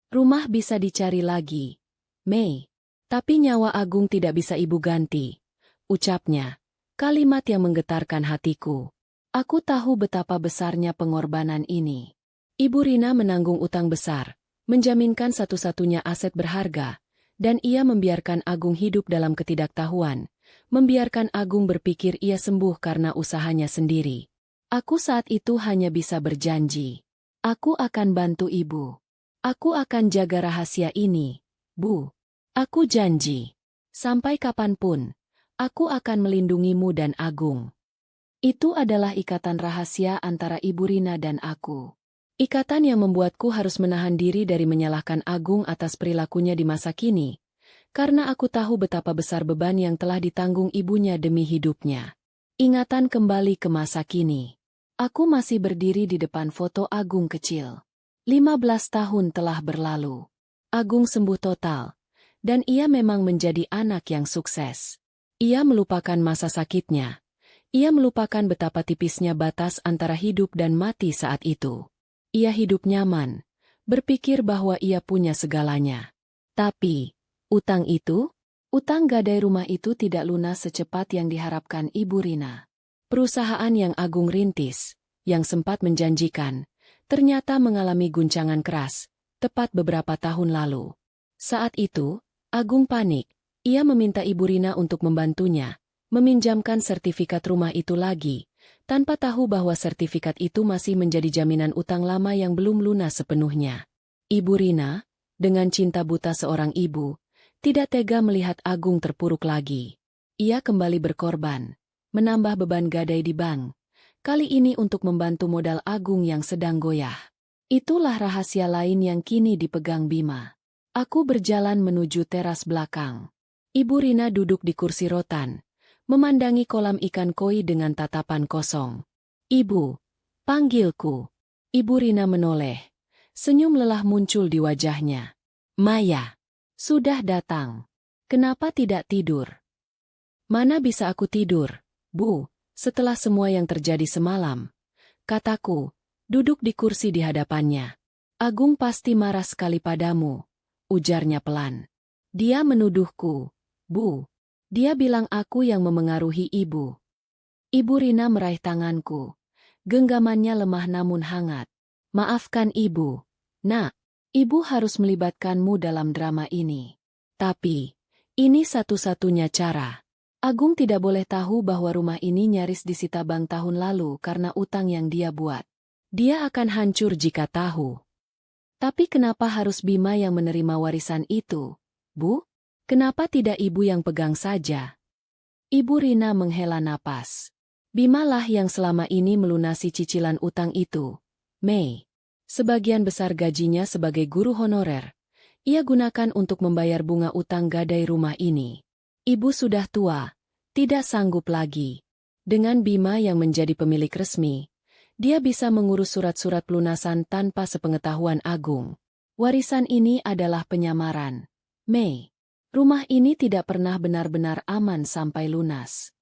Rumah bisa dicari lagi, Mei. Tapi nyawa Agung tidak bisa ibu ganti. Ucapnya, kalimat yang menggetarkan hatiku. Aku tahu betapa besarnya pengorbanan ini. Ibu Rina menanggung utang besar, menjaminkan satu-satunya aset berharga, dan ia membiarkan Agung hidup dalam ketidaktahuan. Membiarkan Agung berpikir ia sembuh karena usahanya sendiri. Aku saat itu hanya bisa berjanji. Aku akan bantu ibu. Aku akan jaga rahasia ini, Bu. Aku janji. Sampai kapanpun, aku akan melindungimu dan Agung. Itu adalah ikatan rahasia antara Ibu Rina dan aku. Ikatan yang membuatku harus menahan diri dari menyalahkan Agung atas perilakunya di masa kini. Karena aku tahu betapa besar beban yang telah ditanggung ibunya demi hidupnya. Ingatan kembali ke masa kini. Aku masih berdiri di depan foto Agung kecil. 15 tahun telah berlalu. Agung sembuh total. Dan ia memang menjadi anak yang sukses. Ia melupakan masa sakitnya. Ia melupakan betapa tipisnya batas antara hidup dan mati saat itu. Ia hidup nyaman. Berpikir bahwa ia punya segalanya. Tapi utang itu? Utang gadai rumah itu tidak lunas secepat yang diharapkan Ibu Rina. Perusahaan yang Agung rintis, yang sempat menjanjikan, ternyata mengalami guncangan keras, tepat beberapa tahun lalu. Saat itu, Agung panik. Ia meminta Ibu Rina untuk membantunya, meminjamkan sertifikat rumah itu lagi, tanpa tahu bahwa sertifikat itu masih menjadi jaminan utang lama yang belum lunas sepenuhnya. Ibu Rina, dengan cinta buta seorang ibu, tidak tega melihat Agung terpuruk lagi. Ia kembali berkorban, menambah beban gadai di bank, kali ini untuk membantu modal Agung yang sedang goyah. Itulah rahasia lain yang kini dipegang Bima. Aku berjalan menuju teras belakang. Ibu Rina duduk di kursi rotan, memandangi kolam ikan koi dengan tatapan kosong. "Ibu," panggilku. Ibu Rina menoleh. Senyum lelah muncul di wajahnya. "Maya, sudah datang. Kenapa tidak tidur?" "Mana bisa aku tidur, Bu, setelah semua yang terjadi semalam," kataku, duduk di kursi di hadapannya. "Agung pasti marah sekali padamu," ujarnya pelan. "Dia menuduhku, Bu. Dia bilang aku yang memengaruhi ibu." Ibu Rina meraih tanganku. Genggamannya lemah namun hangat. "Maafkan ibu. Nak, ibu harus melibatkanmu dalam drama ini. Tapi, ini satu-satunya cara. Agung tidak boleh tahu bahwa rumah ini nyaris disita bank tahun lalu karena utang yang dia buat. Dia akan hancur jika tahu." "Tapi kenapa harus Bima yang menerima warisan itu, Bu? Kenapa tidak ibu yang pegang saja?" Ibu Rina menghela napas. "Bimalah yang selama ini melunasi cicilan utang itu, Mei. Sebagian besar gajinya sebagai guru honorer, ia gunakan untuk membayar bunga utang gadai rumah ini. Ibu sudah tua, tidak sanggup lagi. Dengan Bima yang menjadi pemilik resmi, dia bisa mengurus surat-surat pelunasan tanpa sepengetahuan Agung. Warisan ini adalah penyamaran. Mei, rumah ini tidak pernah benar-benar aman sampai lunas.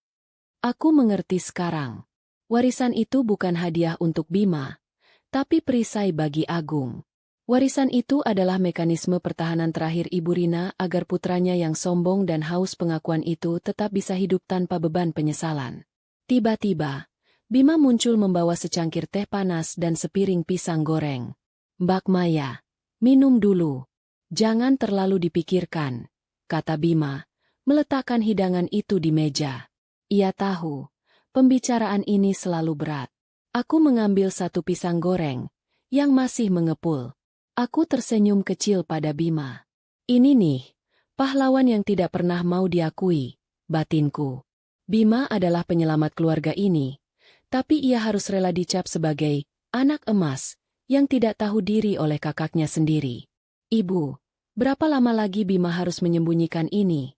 Aku mengerti sekarang. Warisan itu bukan hadiah untuk Bima, tapi perisai bagi Agung. Warisan itu adalah mekanisme pertahanan terakhir Ibu Rina agar putranya yang sombong dan haus pengakuan itu tetap bisa hidup tanpa beban penyesalan." Tiba-tiba, Bima muncul membawa secangkir teh panas dan sepiring pisang goreng. "Mbak Maya, minum dulu. Jangan terlalu dipikirkan," kata Bima, meletakkan hidangan itu di meja. Ia tahu, pembicaraan ini selalu berat. Aku mengambil satu pisang goreng, yang masih mengepul. Aku tersenyum kecil pada Bima. "Ini nih, pahlawan yang tidak pernah mau diakui," batinku. Bima adalah penyelamat keluarga ini, tapi ia harus rela dicap sebagai anak emas yang tidak tahu diri oleh kakaknya sendiri. "Ibu, berapa lama lagi Bima harus menyembunyikan ini?"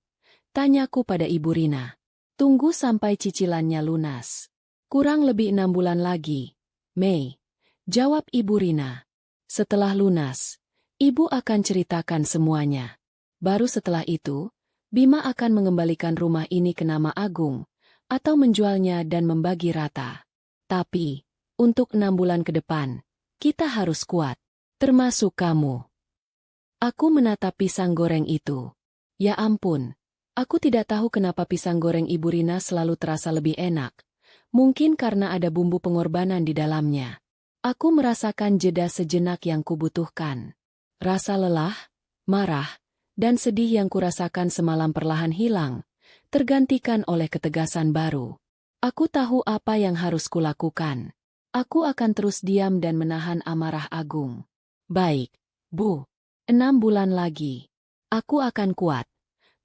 tanyaku pada Ibu Rina. "Tunggu sampai cicilannya lunas. Kurang lebih 6 bulan lagi, Mei," jawab Ibu Rina. "Setelah lunas, Ibu akan ceritakan semuanya. Baru setelah itu, Bima akan mengembalikan rumah ini ke nama Agung, atau menjualnya dan membagi rata. Tapi, untuk 6 bulan ke depan, kita harus kuat, termasuk kamu." Aku menatap pisang goreng itu. Ya ampun, aku tidak tahu kenapa pisang goreng Ibu Rina selalu terasa lebih enak. Mungkin karena ada bumbu pengorbanan di dalamnya. Aku merasakan jeda sejenak yang kubutuhkan. Rasa lelah, marah, dan sedih yang kurasakan semalam perlahan hilang, tergantikan oleh ketegasan baru. Aku tahu apa yang harus kulakukan. Aku akan terus diam dan menahan amarah Agung. "Baik, Bu. 6 bulan lagi. Aku akan kuat,"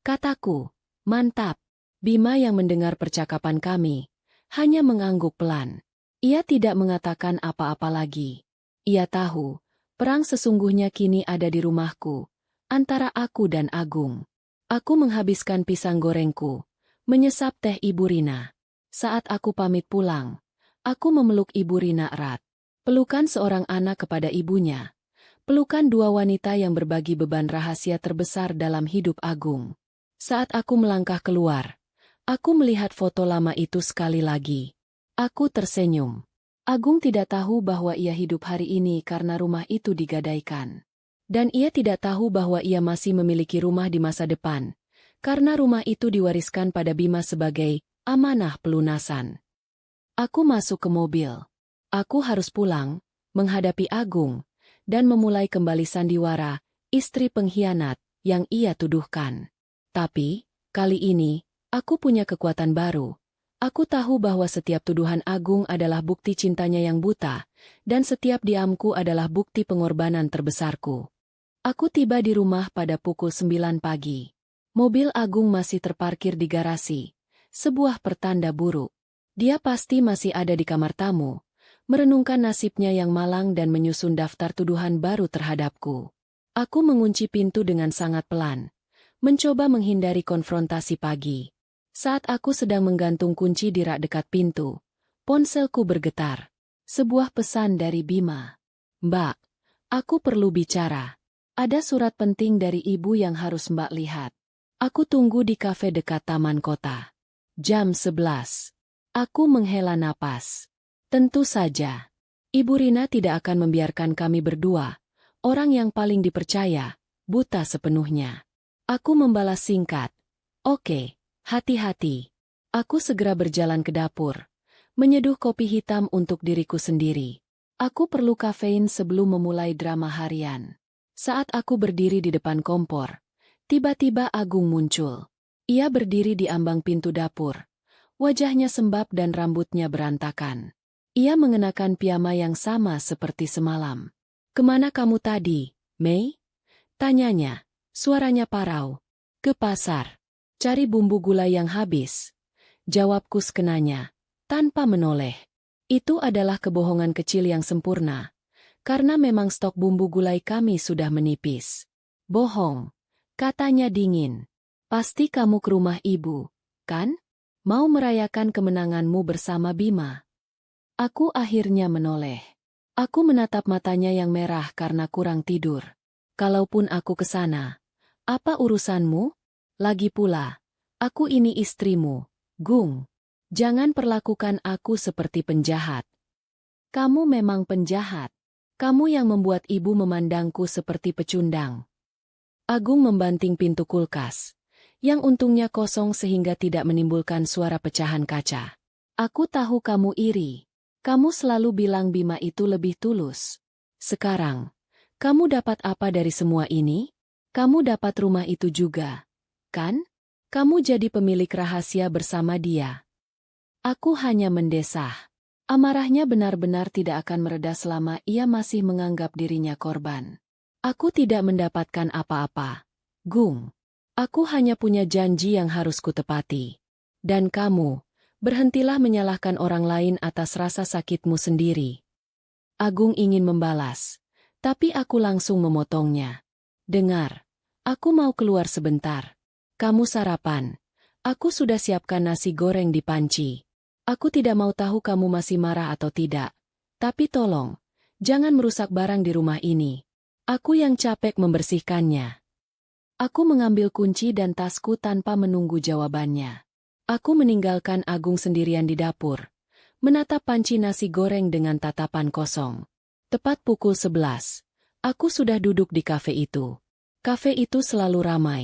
kataku. "Mantap." Bima yang mendengar percakapan kami hanya mengangguk pelan. Ia tidak mengatakan apa-apa lagi. Ia tahu, perang sesungguhnya kini ada di rumahku, antara aku dan Agung. Aku menghabiskan pisang gorengku, menyesap teh Ibu Rina. Saat aku pamit pulang, aku memeluk Ibu Rina erat. Pelukan seorang anak kepada ibunya. Pelukan dua wanita yang berbagi beban rahasia terbesar dalam hidup Agung. Saat aku melangkah keluar, aku melihat foto lama itu sekali lagi. Aku tersenyum. Agung tidak tahu bahwa ia hidup hari ini karena rumah itu digadaikan. Dan ia tidak tahu bahwa ia masih memiliki rumah di masa depan, karena rumah itu diwariskan pada Bima sebagai amanah pelunasan. Aku masuk ke mobil. Aku harus pulang, menghadapi Agung, dan memulai kembali sandiwara, istri pengkhianat, yang ia tuduhkan. Tapi, kali ini, aku punya kekuatan baru. Aku tahu bahwa setiap tuduhan Agung adalah bukti cintanya yang buta, dan setiap diamku adalah bukti pengorbanan terbesarku. Aku tiba di rumah pada pukul 9 pagi. Mobil Agung masih terparkir di garasi, sebuah pertanda buruk. Dia pasti masih ada di kamar tamu, merenungkan nasibnya yang malang dan menyusun daftar tuduhan baru terhadapku. Aku mengunci pintu dengan sangat pelan, mencoba menghindari konfrontasi pagi. Saat aku sedang menggantung kunci di rak dekat pintu, ponselku bergetar. Sebuah pesan dari Bima. "Mbak, aku perlu bicara. Ada surat penting dari ibu yang harus Mbak lihat. Aku tunggu di kafe dekat taman kota. Jam 11. Aku menghela napas. Tentu saja. Ibu Rina tidak akan membiarkan kami berdua, orang yang paling dipercaya, buta sepenuhnya. Aku membalas singkat. Oke, hati-hati. Aku segera berjalan ke dapur, menyeduh kopi hitam untuk diriku sendiri. Aku perlu kafein sebelum memulai drama harian. Saat aku berdiri di depan kompor, tiba-tiba Agung muncul. Ia berdiri di ambang pintu dapur. Wajahnya sembab dan rambutnya berantakan. Ia mengenakan piyama yang sama seperti semalam. "Kemana kamu tadi, Mei?" tanyanya. Suaranya parau. "Ke pasar. Cari bumbu gulai yang habis," jawabku sekenanya, tanpa menoleh. Itu adalah kebohongan kecil yang sempurna, karena memang stok bumbu gulai kami sudah menipis. "Bohong," katanya dingin. "Pasti kamu ke rumah ibu, kan? Mau merayakan kemenanganmu bersama Bima." Aku akhirnya menoleh. Aku menatap matanya yang merah karena kurang tidur. "Kalaupun aku ke sana, apa urusanmu? Lagi pula, aku ini istrimu, Gung. Jangan perlakukan aku seperti penjahat." "Kamu memang penjahat. Kamu yang membuat ibu memandangku seperti pecundang." Agung membanting pintu kulkas, yang untungnya kosong sehingga tidak menimbulkan suara pecahan kaca. "Aku tahu kamu iri. Kamu selalu bilang Bima itu lebih tulus. Sekarang, kamu dapat apa dari semua ini? Kamu dapat rumah itu juga, kan? Kamu jadi pemilik rahasia bersama dia." Aku hanya mendesah. Amarahnya benar-benar tidak akan mereda selama ia masih menganggap dirinya korban. "Aku tidak mendapatkan apa-apa, Gung. Aku hanya punya janji yang harus kutepati. Dan kamu, berhentilah menyalahkan orang lain atas rasa sakitmu sendiri." Agung ingin membalas, tapi aku langsung memotongnya. "Dengar, aku mau keluar sebentar. Kamu sarapan. Aku sudah siapkan nasi goreng di panci. Aku tidak mau tahu kamu masih marah atau tidak. Tapi tolong, jangan merusak barang di rumah ini. Aku yang capek membersihkannya." Aku mengambil kunci dan tasku tanpa menunggu jawabannya. Aku meninggalkan Agung sendirian di dapur, menatap panci nasi goreng dengan tatapan kosong. Tepat pukul 11, aku sudah duduk di kafe itu. Kafe itu selalu ramai,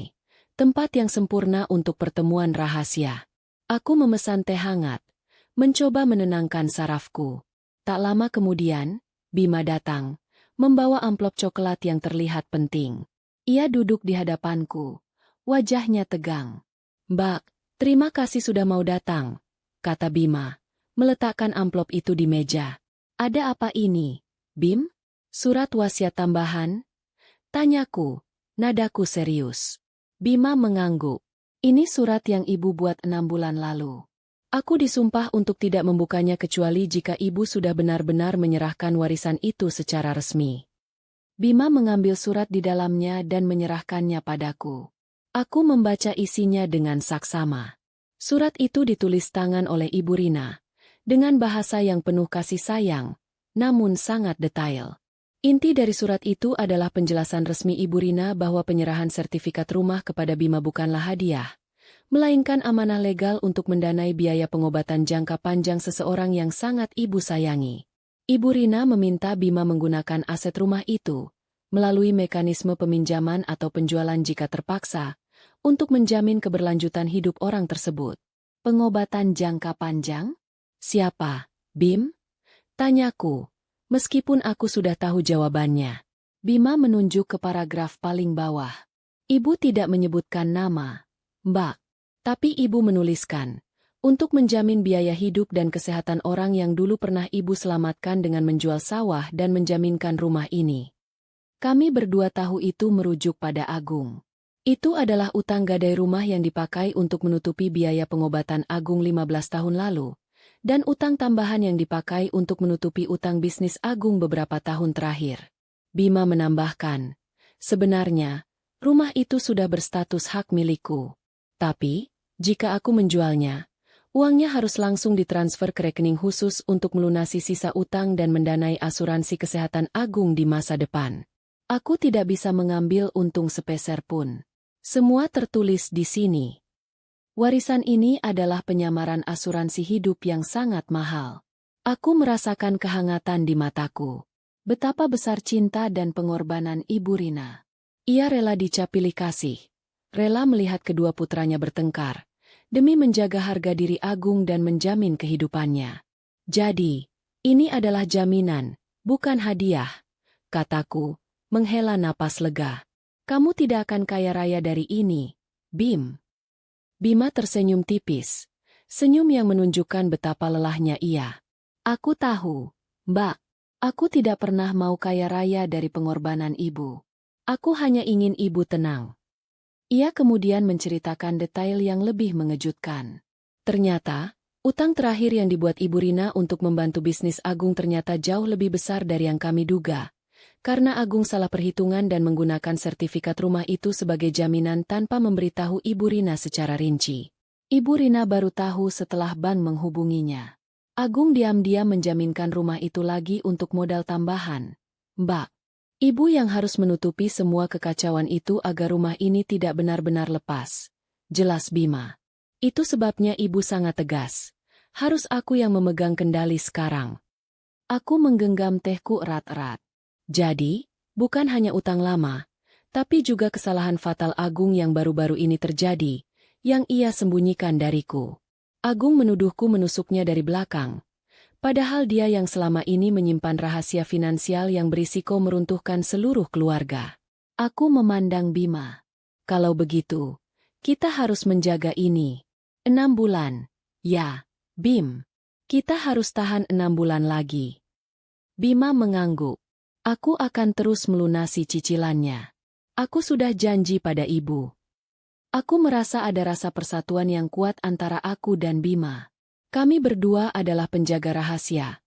tempat yang sempurna untuk pertemuan rahasia. Aku memesan teh hangat, mencoba menenangkan sarafku. Tak lama kemudian, Bima datang, membawa amplop coklat yang terlihat penting. Ia duduk di hadapanku, wajahnya tegang. "Mbak, terima kasih sudah mau datang," kata Bima, meletakkan amplop itu di meja. "Ada apa ini, Bim? Surat wasiat tambahan?" tanyaku, nadaku serius. Bima mengangguk. "Ini surat yang ibu buat 6 bulan lalu. Aku disumpah untuk tidak membukanya kecuali jika ibu sudah benar-benar menyerahkan warisan itu secara resmi." Bima mengambil surat di dalamnya dan menyerahkannya padaku. Aku membaca isinya dengan saksama. Surat itu ditulis tangan oleh Ibu Rina, dengan bahasa yang penuh kasih sayang, namun sangat detail. Inti dari surat itu adalah penjelasan resmi Ibu Rina bahwa penyerahan sertifikat rumah kepada Bima bukanlah hadiah, melainkan amanah legal untuk mendanai biaya pengobatan jangka panjang seseorang yang sangat ibu sayangi. Ibu Rina meminta Bima menggunakan aset rumah itu, melalui mekanisme peminjaman atau penjualan jika terpaksa, untuk menjamin keberlanjutan hidup orang tersebut. "Pengobatan jangka panjang? Siapa, Bim?" tanyaku, meskipun aku sudah tahu jawabannya. Bima menunjuk ke paragraf paling bawah. Ibu tidak menyebutkan nama, Mbak. Tapi ibu menuliskan, untuk menjamin biaya hidup dan kesehatan orang yang dulu pernah ibu selamatkan dengan menjual sawah dan menjaminkan rumah ini. Kami berdua tahu itu merujuk pada Agung. Itu adalah utang gadai rumah yang dipakai untuk menutupi biaya pengobatan Agung 15 tahun lalu, dan utang tambahan yang dipakai untuk menutupi utang bisnis Agung beberapa tahun terakhir. Bima menambahkan, sebenarnya, rumah itu sudah berstatus hak milikku. Tapi, jika aku menjualnya, uangnya harus langsung ditransfer ke rekening khusus untuk melunasi sisa utang dan mendanai asuransi kesehatan Agung di masa depan. Aku tidak bisa mengambil untung sepeser pun. Semua tertulis di sini. Warisan ini adalah penyamaran asuransi hidup yang sangat mahal. Aku merasakan kehangatan di mataku. Betapa besar cinta dan pengorbanan Ibu Rina. Ia rela dicap pilih kasih. Rela melihat kedua putranya bertengkar, demi menjaga harga diri Agung dan menjamin kehidupannya. Jadi, ini adalah jaminan, bukan hadiah, kataku, menghela napas lega. Kamu tidak akan kaya raya dari ini, Bim. Bima tersenyum tipis, senyum yang menunjukkan betapa lelahnya ia. Aku tahu, Mbak. Aku tidak pernah mau kaya raya dari pengorbanan ibu. Aku hanya ingin ibu tenang. Ia kemudian menceritakan detail yang lebih mengejutkan. Ternyata, utang terakhir yang dibuat Ibu Rina untuk membantu bisnis Agung ternyata jauh lebih besar dari yang kami duga. Karena Agung salah perhitungan dan menggunakan sertifikat rumah itu sebagai jaminan tanpa memberitahu Ibu Rina secara rinci. Ibu Rina baru tahu setelah bank menghubunginya. Agung diam-diam menjaminkan rumah itu lagi untuk modal tambahan. Mbak, ibu yang harus menutupi semua kekacauan itu agar rumah ini tidak benar-benar lepas. Jelas Bima. Itu sebabnya ibu sangat tegas. Harus aku yang memegang kendali sekarang. Aku menggenggam tehku erat-erat. Jadi, bukan hanya utang lama, tapi juga kesalahan fatal Agung yang baru-baru ini terjadi, yang ia sembunyikan dariku. Agung menuduhku menusuknya dari belakang, padahal dia yang selama ini menyimpan rahasia finansial yang berisiko meruntuhkan seluruh keluarga. Aku memandang Bima. Kalau begitu, kita harus menjaga ini. 6 bulan. Ya, Bim. Kita harus tahan 6 bulan lagi. Bima mengangguk. Aku akan terus melunasi cicilannya. Aku sudah janji pada ibu. Aku merasa ada rasa persatuan yang kuat antara aku dan Bima. Kami berdua adalah penjaga rahasia.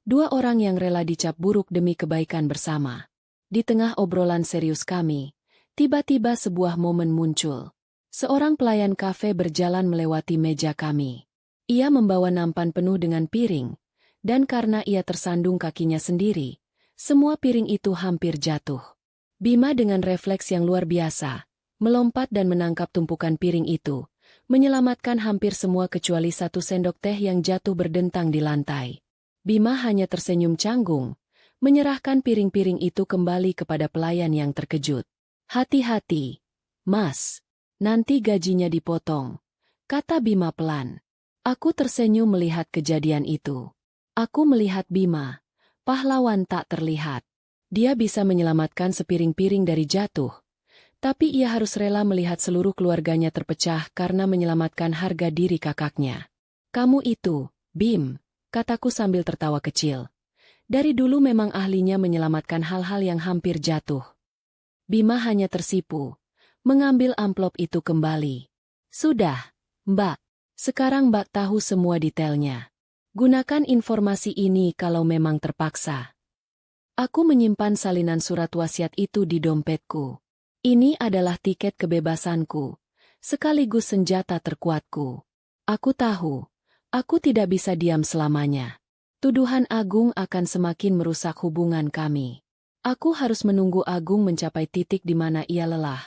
2 orang yang rela dicap buruk demi kebaikan bersama. Di tengah obrolan serius kami, tiba-tiba sebuah momen muncul. Seorang pelayan kafe berjalan melewati meja kami. Ia membawa nampan penuh dengan piring, dan karena ia tersandung kakinya sendiri, semua piring itu hampir jatuh. Bima dengan refleks yang luar biasa, melompat dan menangkap tumpukan piring itu, menyelamatkan hampir semua kecuali 1 sendok teh yang jatuh berdentang di lantai. Bima hanya tersenyum canggung, menyerahkan piring-piring itu kembali kepada pelayan yang terkejut. Hati-hati, Mas. Nanti gajinya dipotong, kata Bima pelan. Aku tersenyum melihat kejadian itu. Aku melihat Bima, pahlawan tak terlihat. Dia bisa menyelamatkan sepiring-piring dari jatuh. Tapi ia harus rela melihat seluruh keluarganya terpecah karena menyelamatkan harga diri kakaknya. Kamu itu, Bim, kataku sambil tertawa kecil. Dari dulu memang ahlinya menyelamatkan hal-hal yang hampir jatuh. Bima hanya tersipu, mengambil amplop itu kembali. Sudah, Mbak. Sekarang Mbak tahu semua detailnya. Gunakan informasi ini kalau memang terpaksa. Aku menyimpan salinan surat wasiat itu di dompetku. Ini adalah tiket kebebasanku, sekaligus senjata terkuatku. Aku tahu, aku tidak bisa diam selamanya. Tuduhan Agung akan semakin merusak hubungan kami. Aku harus menunggu Agung mencapai titik di mana ia lelah,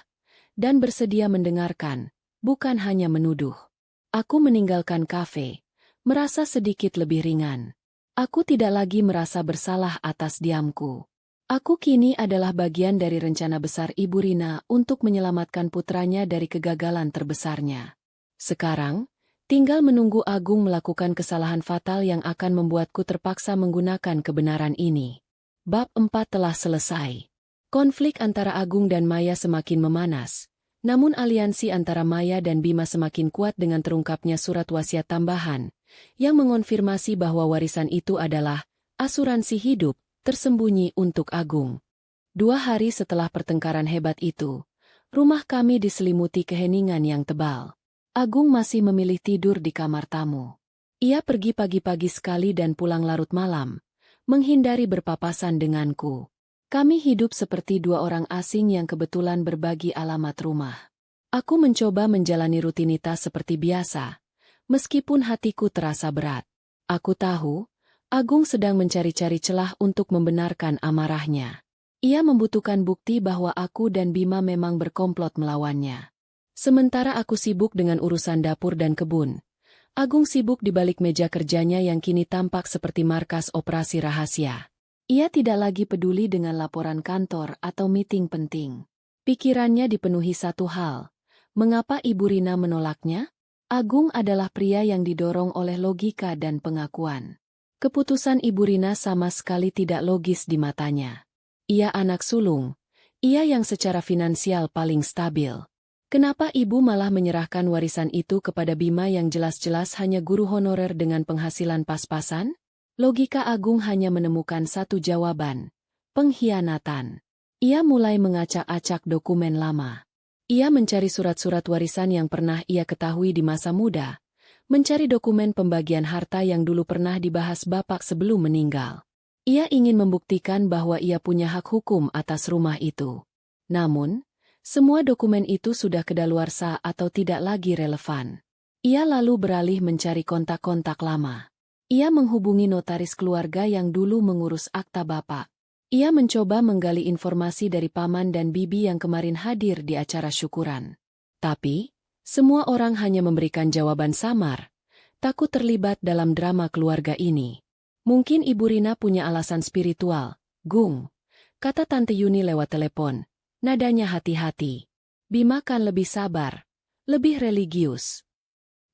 dan bersedia mendengarkan, bukan hanya menuduh. Aku meninggalkan kafe, merasa sedikit lebih ringan. Aku tidak lagi merasa bersalah atas diamku. Aku kini adalah bagian dari rencana besar Ibu Rina untuk menyelamatkan putranya dari kegagalan terbesarnya. Sekarang, tinggal menunggu Agung melakukan kesalahan fatal yang akan membuatku terpaksa menggunakan kebenaran ini. Bab 4 telah selesai. Konflik antara Agung dan Maya semakin memanas. Namun aliansi antara Maya dan Bima semakin kuat dengan terungkapnya surat wasiat tambahan, yang mengonfirmasi bahwa warisan itu adalah asuransi hidup tersembunyi untuk Agung. 2 hari setelah pertengkaran hebat itu, rumah kami diselimuti keheningan yang tebal. Agung masih memilih tidur di kamar tamu. Ia pergi pagi-pagi sekali dan pulang larut malam, menghindari berpapasan denganku. Kami hidup seperti dua orang asing yang kebetulan berbagi alamat rumah. Aku mencoba menjalani rutinitas seperti biasa, meskipun hatiku terasa berat. Aku tahu, Agung sedang mencari-cari celah untuk membenarkan amarahnya. Ia membutuhkan bukti bahwa aku dan Bima memang berkomplot melawannya. Sementara aku sibuk dengan urusan dapur dan kebun, Agung sibuk di balik meja kerjanya yang kini tampak seperti markas operasi rahasia. Ia tidak lagi peduli dengan laporan kantor atau meeting penting. Pikirannya dipenuhi satu hal. Mengapa Ibu Rina menolaknya? Agung adalah pria yang didorong oleh logika dan pengakuan. Keputusan Ibu Rina sama sekali tidak logis di matanya. Ia anak sulung. Ia yang secara finansial paling stabil. Kenapa ibu malah menyerahkan warisan itu kepada Bima yang jelas-jelas hanya guru honorer dengan penghasilan pas-pasan? Logika Agung hanya menemukan satu jawaban, pengkhianatan. Ia mulai mengacak-acak dokumen lama. Ia mencari surat-surat warisan yang pernah ia ketahui di masa muda, mencari dokumen pembagian harta yang dulu pernah dibahas bapak sebelum meninggal. Ia ingin membuktikan bahwa ia punya hak hukum atas rumah itu. Namun, semua dokumen itu sudah kedaluarsa atau tidak lagi relevan. Ia lalu beralih mencari kontak-kontak lama. Ia menghubungi notaris keluarga yang dulu mengurus akta bapak. Ia mencoba menggali informasi dari paman dan bibi yang kemarin hadir di acara syukuran. Tapi, semua orang hanya memberikan jawaban samar. Takut terlibat dalam drama keluarga ini. Mungkin Ibu Rina punya alasan spiritual, Gung, kata Tante Yuni lewat telepon. Nadanya hati-hati. Bima kan lebih sabar, lebih religius.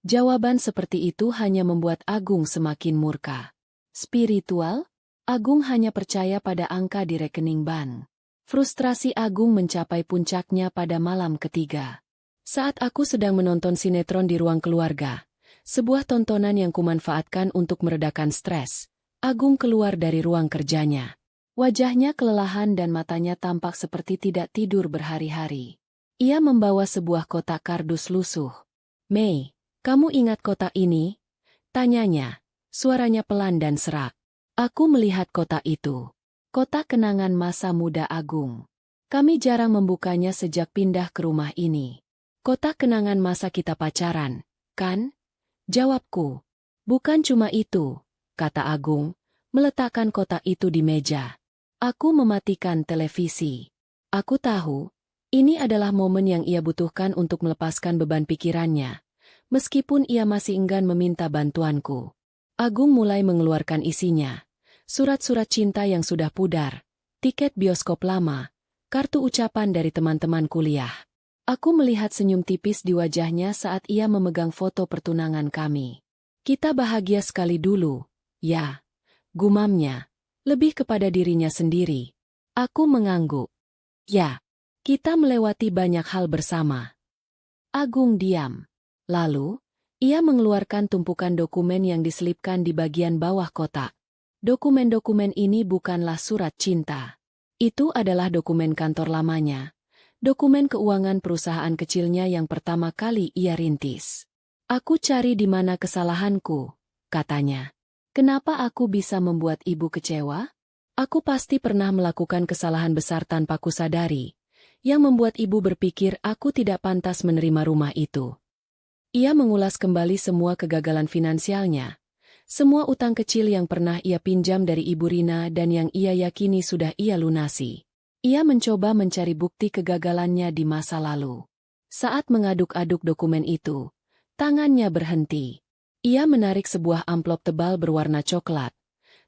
Jawaban seperti itu hanya membuat Agung semakin murka. Spiritual? Agung hanya percaya pada angka di rekening bank. Frustrasi Agung mencapai puncaknya pada malam ketiga. Saat aku sedang menonton sinetron di ruang keluarga, sebuah tontonan yang kumanfaatkan untuk meredakan stres, Agung keluar dari ruang kerjanya. Wajahnya kelelahan dan matanya tampak seperti tidak tidur berhari-hari. Ia membawa sebuah kotak kardus lusuh. "Mei, kamu ingat kotak ini?" tanyanya. Suaranya pelan dan serak. Aku melihat kotak itu. Kotak kenangan masa muda Agung. Kami jarang membukanya sejak pindah ke rumah ini. Kotak kenangan masa kita pacaran, kan? Jawabku. Bukan cuma itu, kata Agung, meletakkan kotak itu di meja. Aku mematikan televisi. Aku tahu, ini adalah momen yang ia butuhkan untuk melepaskan beban pikirannya. Meskipun ia masih enggan meminta bantuanku. Agung mulai mengeluarkan isinya. Surat-surat cinta yang sudah pudar, tiket bioskop lama, kartu ucapan dari teman-teman kuliah. Aku melihat senyum tipis di wajahnya saat ia memegang foto pertunangan kami. Kita bahagia sekali dulu, ya, gumamnya, lebih kepada dirinya sendiri. Aku mengangguk. Ya, kita melewati banyak hal bersama. Agung diam. Lalu, ia mengeluarkan tumpukan dokumen yang diselipkan di bagian bawah kotak. Dokumen-dokumen ini bukanlah surat cinta. Itu adalah dokumen kantor lamanya. Dokumen keuangan perusahaan kecilnya yang pertama kali ia rintis. Aku cari di mana kesalahanku, katanya. Kenapa aku bisa membuat ibu kecewa? Aku pasti pernah melakukan kesalahan besar tanpa kusadari, yang membuat ibu berpikir aku tidak pantas menerima rumah itu. Ia mengulas kembali semua kegagalan finansialnya, semua utang kecil yang pernah ia pinjam dari Ibu Rina dan yang ia yakini sudah ia lunasi. Ia mencoba mencari bukti kegagalannya di masa lalu. Saat mengaduk-aduk dokumen itu, tangannya berhenti. Ia menarik sebuah amplop tebal berwarna coklat,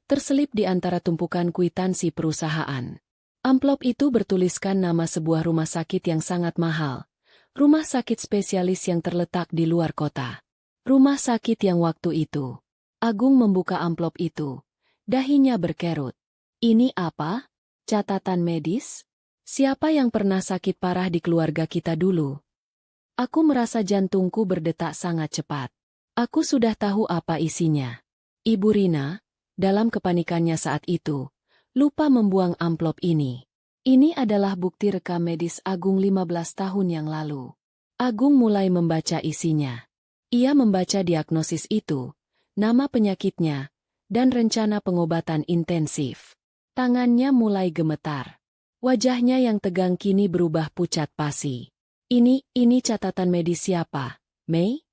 terselip di antara tumpukan kwitansi perusahaan. Amplop itu bertuliskan nama sebuah rumah sakit yang sangat mahal. Rumah sakit spesialis yang terletak di luar kota. Rumah sakit yang waktu itu. Agung membuka amplop itu. Dahinya berkerut. Ini apa? Catatan medis? Siapa yang pernah sakit parah di keluarga kita dulu? Aku merasa jantungku berdetak sangat cepat. Aku sudah tahu apa isinya. Ibu Rina, dalam kepanikannya saat itu, lupa membuang amplop ini. Ini adalah bukti rekam medis Agung 15 tahun yang lalu. Agung mulai membaca isinya. Ia membaca diagnosis itu, nama penyakitnya, dan rencana pengobatan intensif. Tangannya mulai gemetar. Wajahnya yang tegang kini berubah pucat pasi. Ini catatan medis siapa, Mei?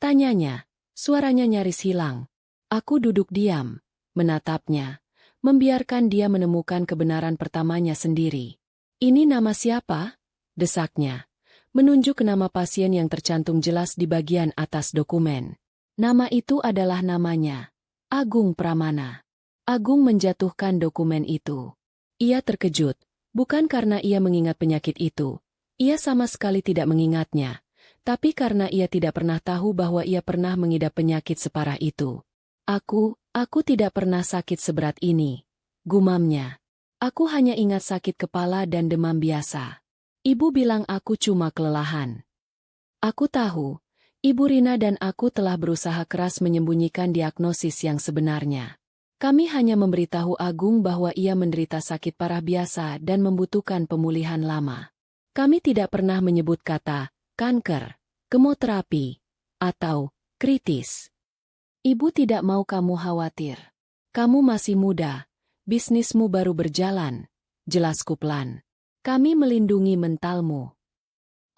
Tanyanya, suaranya nyaris hilang. Aku duduk diam, menatapnya, membiarkan dia menemukan kebenaran pertamanya sendiri. Ini nama siapa? Desaknya, menunjuk ke nama pasien yang tercantum jelas di bagian atas dokumen. Nama itu adalah namanya, Agung Pramana. Agung menjatuhkan dokumen itu. Ia terkejut, bukan karena ia mengingat penyakit itu. Ia sama sekali tidak mengingatnya. Tapi karena ia tidak pernah tahu bahwa ia pernah mengidap penyakit separah itu. Aku tidak pernah sakit seberat ini, gumamnya. Aku hanya ingat sakit kepala dan demam biasa. Ibu bilang aku cuma kelelahan. Aku tahu, Ibu Rina dan aku telah berusaha keras menyembunyikan diagnosis yang sebenarnya. Kami hanya memberitahu Agung bahwa ia menderita sakit parah biasa dan membutuhkan pemulihan lama. Kami tidak pernah menyebut kata kanker, kemoterapi, atau kritis. Ibu tidak mau kamu khawatir. Kamu masih muda, bisnismu baru berjalan, jelasku pelan. Kami melindungi mentalmu.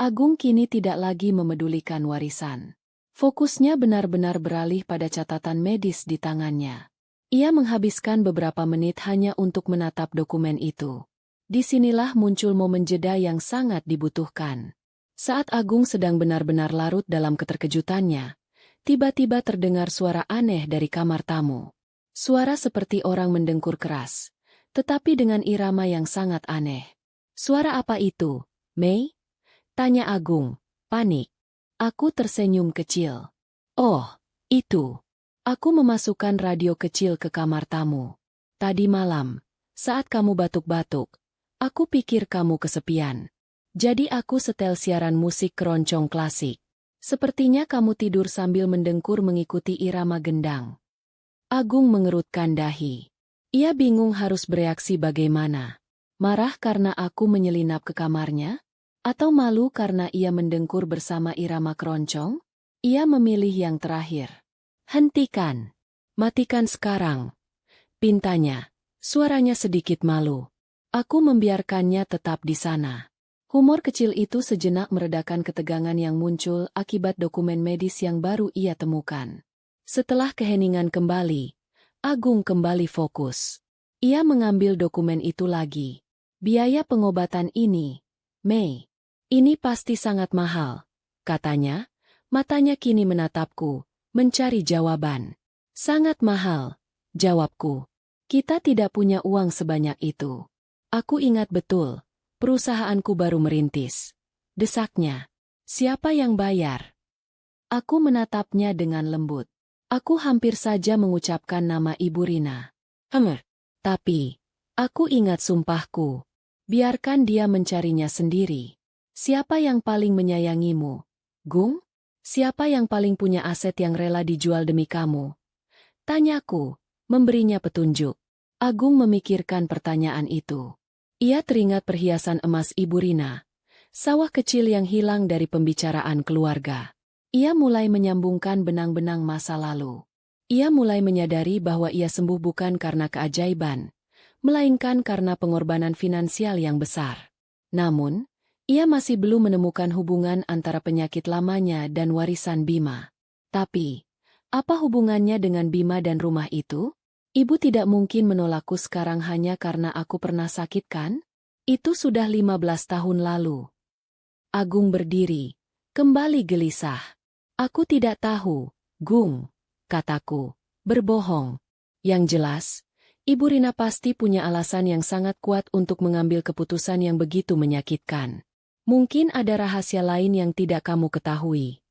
Agung kini tidak lagi memedulikan warisan. Fokusnya benar-benar beralih pada catatan medis di tangannya. Ia menghabiskan beberapa menit hanya untuk menatap dokumen itu. Disinilah muncul momen jeda yang sangat dibutuhkan. Saat Agung sedang benar-benar larut dalam keterkejutannya, tiba-tiba terdengar suara aneh dari kamar tamu. Suara seperti orang mendengkur keras, tetapi dengan irama yang sangat aneh. Suara apa itu, Mei? Tanya Agung, panik. Aku tersenyum kecil. Oh, itu. Aku memasukkan radio kecil ke kamar tamu. Tadi malam, saat kamu batuk-batuk, aku pikir kamu kesepian. Jadi aku setel siaran musik keroncong klasik. Sepertinya kamu tidur sambil mendengkur mengikuti irama gendang. Agung mengerutkan dahi. Ia bingung harus bereaksi bagaimana. Marah karena aku menyelinap ke kamarnya? Atau malu karena ia mendengkur bersama irama keroncong? Ia memilih yang terakhir. Hentikan. Matikan sekarang. Pintanya. Suaranya sedikit malu. Aku membiarkannya tetap di sana. Humor kecil itu sejenak meredakan ketegangan yang muncul akibat dokumen medis yang baru ia temukan. Setelah keheningan kembali, Agung kembali fokus. Ia mengambil dokumen itu lagi. Biaya pengobatan ini, Mei. Ini pasti sangat mahal, katanya. Matanya kini menatapku, mencari jawaban. Sangat mahal, jawabku. Kita tidak punya uang sebanyak itu. Aku ingat betul. Perusahaanku baru merintis. Desaknya. Siapa yang bayar? Aku menatapnya dengan lembut. Aku hampir saja mengucapkan nama Ibu Rina. Tapi, aku ingat sumpahku. Biarkan dia mencarinya sendiri. Siapa yang paling menyayangimu? Gung? Siapa yang paling punya aset yang rela dijual demi kamu? Tanyaku, memberinya petunjuk. Agung memikirkan pertanyaan itu. Ia teringat perhiasan emas Ibu Rina, sawah kecil yang hilang dari pembicaraan keluarga. Ia mulai menyambungkan benang-benang masa lalu. Ia mulai menyadari bahwa ia sembuh bukan karena keajaiban, melainkan karena pengorbanan finansial yang besar. Namun, ia masih belum menemukan hubungan antara penyakit lamanya dan warisan Bima. Tapi, apa hubungannya dengan Bima dan rumah itu? Ibu tidak mungkin menolakku sekarang hanya karena aku pernah sakit kan? Itu sudah 15 tahun lalu. Agung berdiri, kembali gelisah. Aku tidak tahu, Gung, kataku, berbohong. Yang jelas, Ibu Rina pasti punya alasan yang sangat kuat untuk mengambil keputusan yang begitu menyakitkan. Mungkin ada rahasia lain yang tidak kamu ketahui.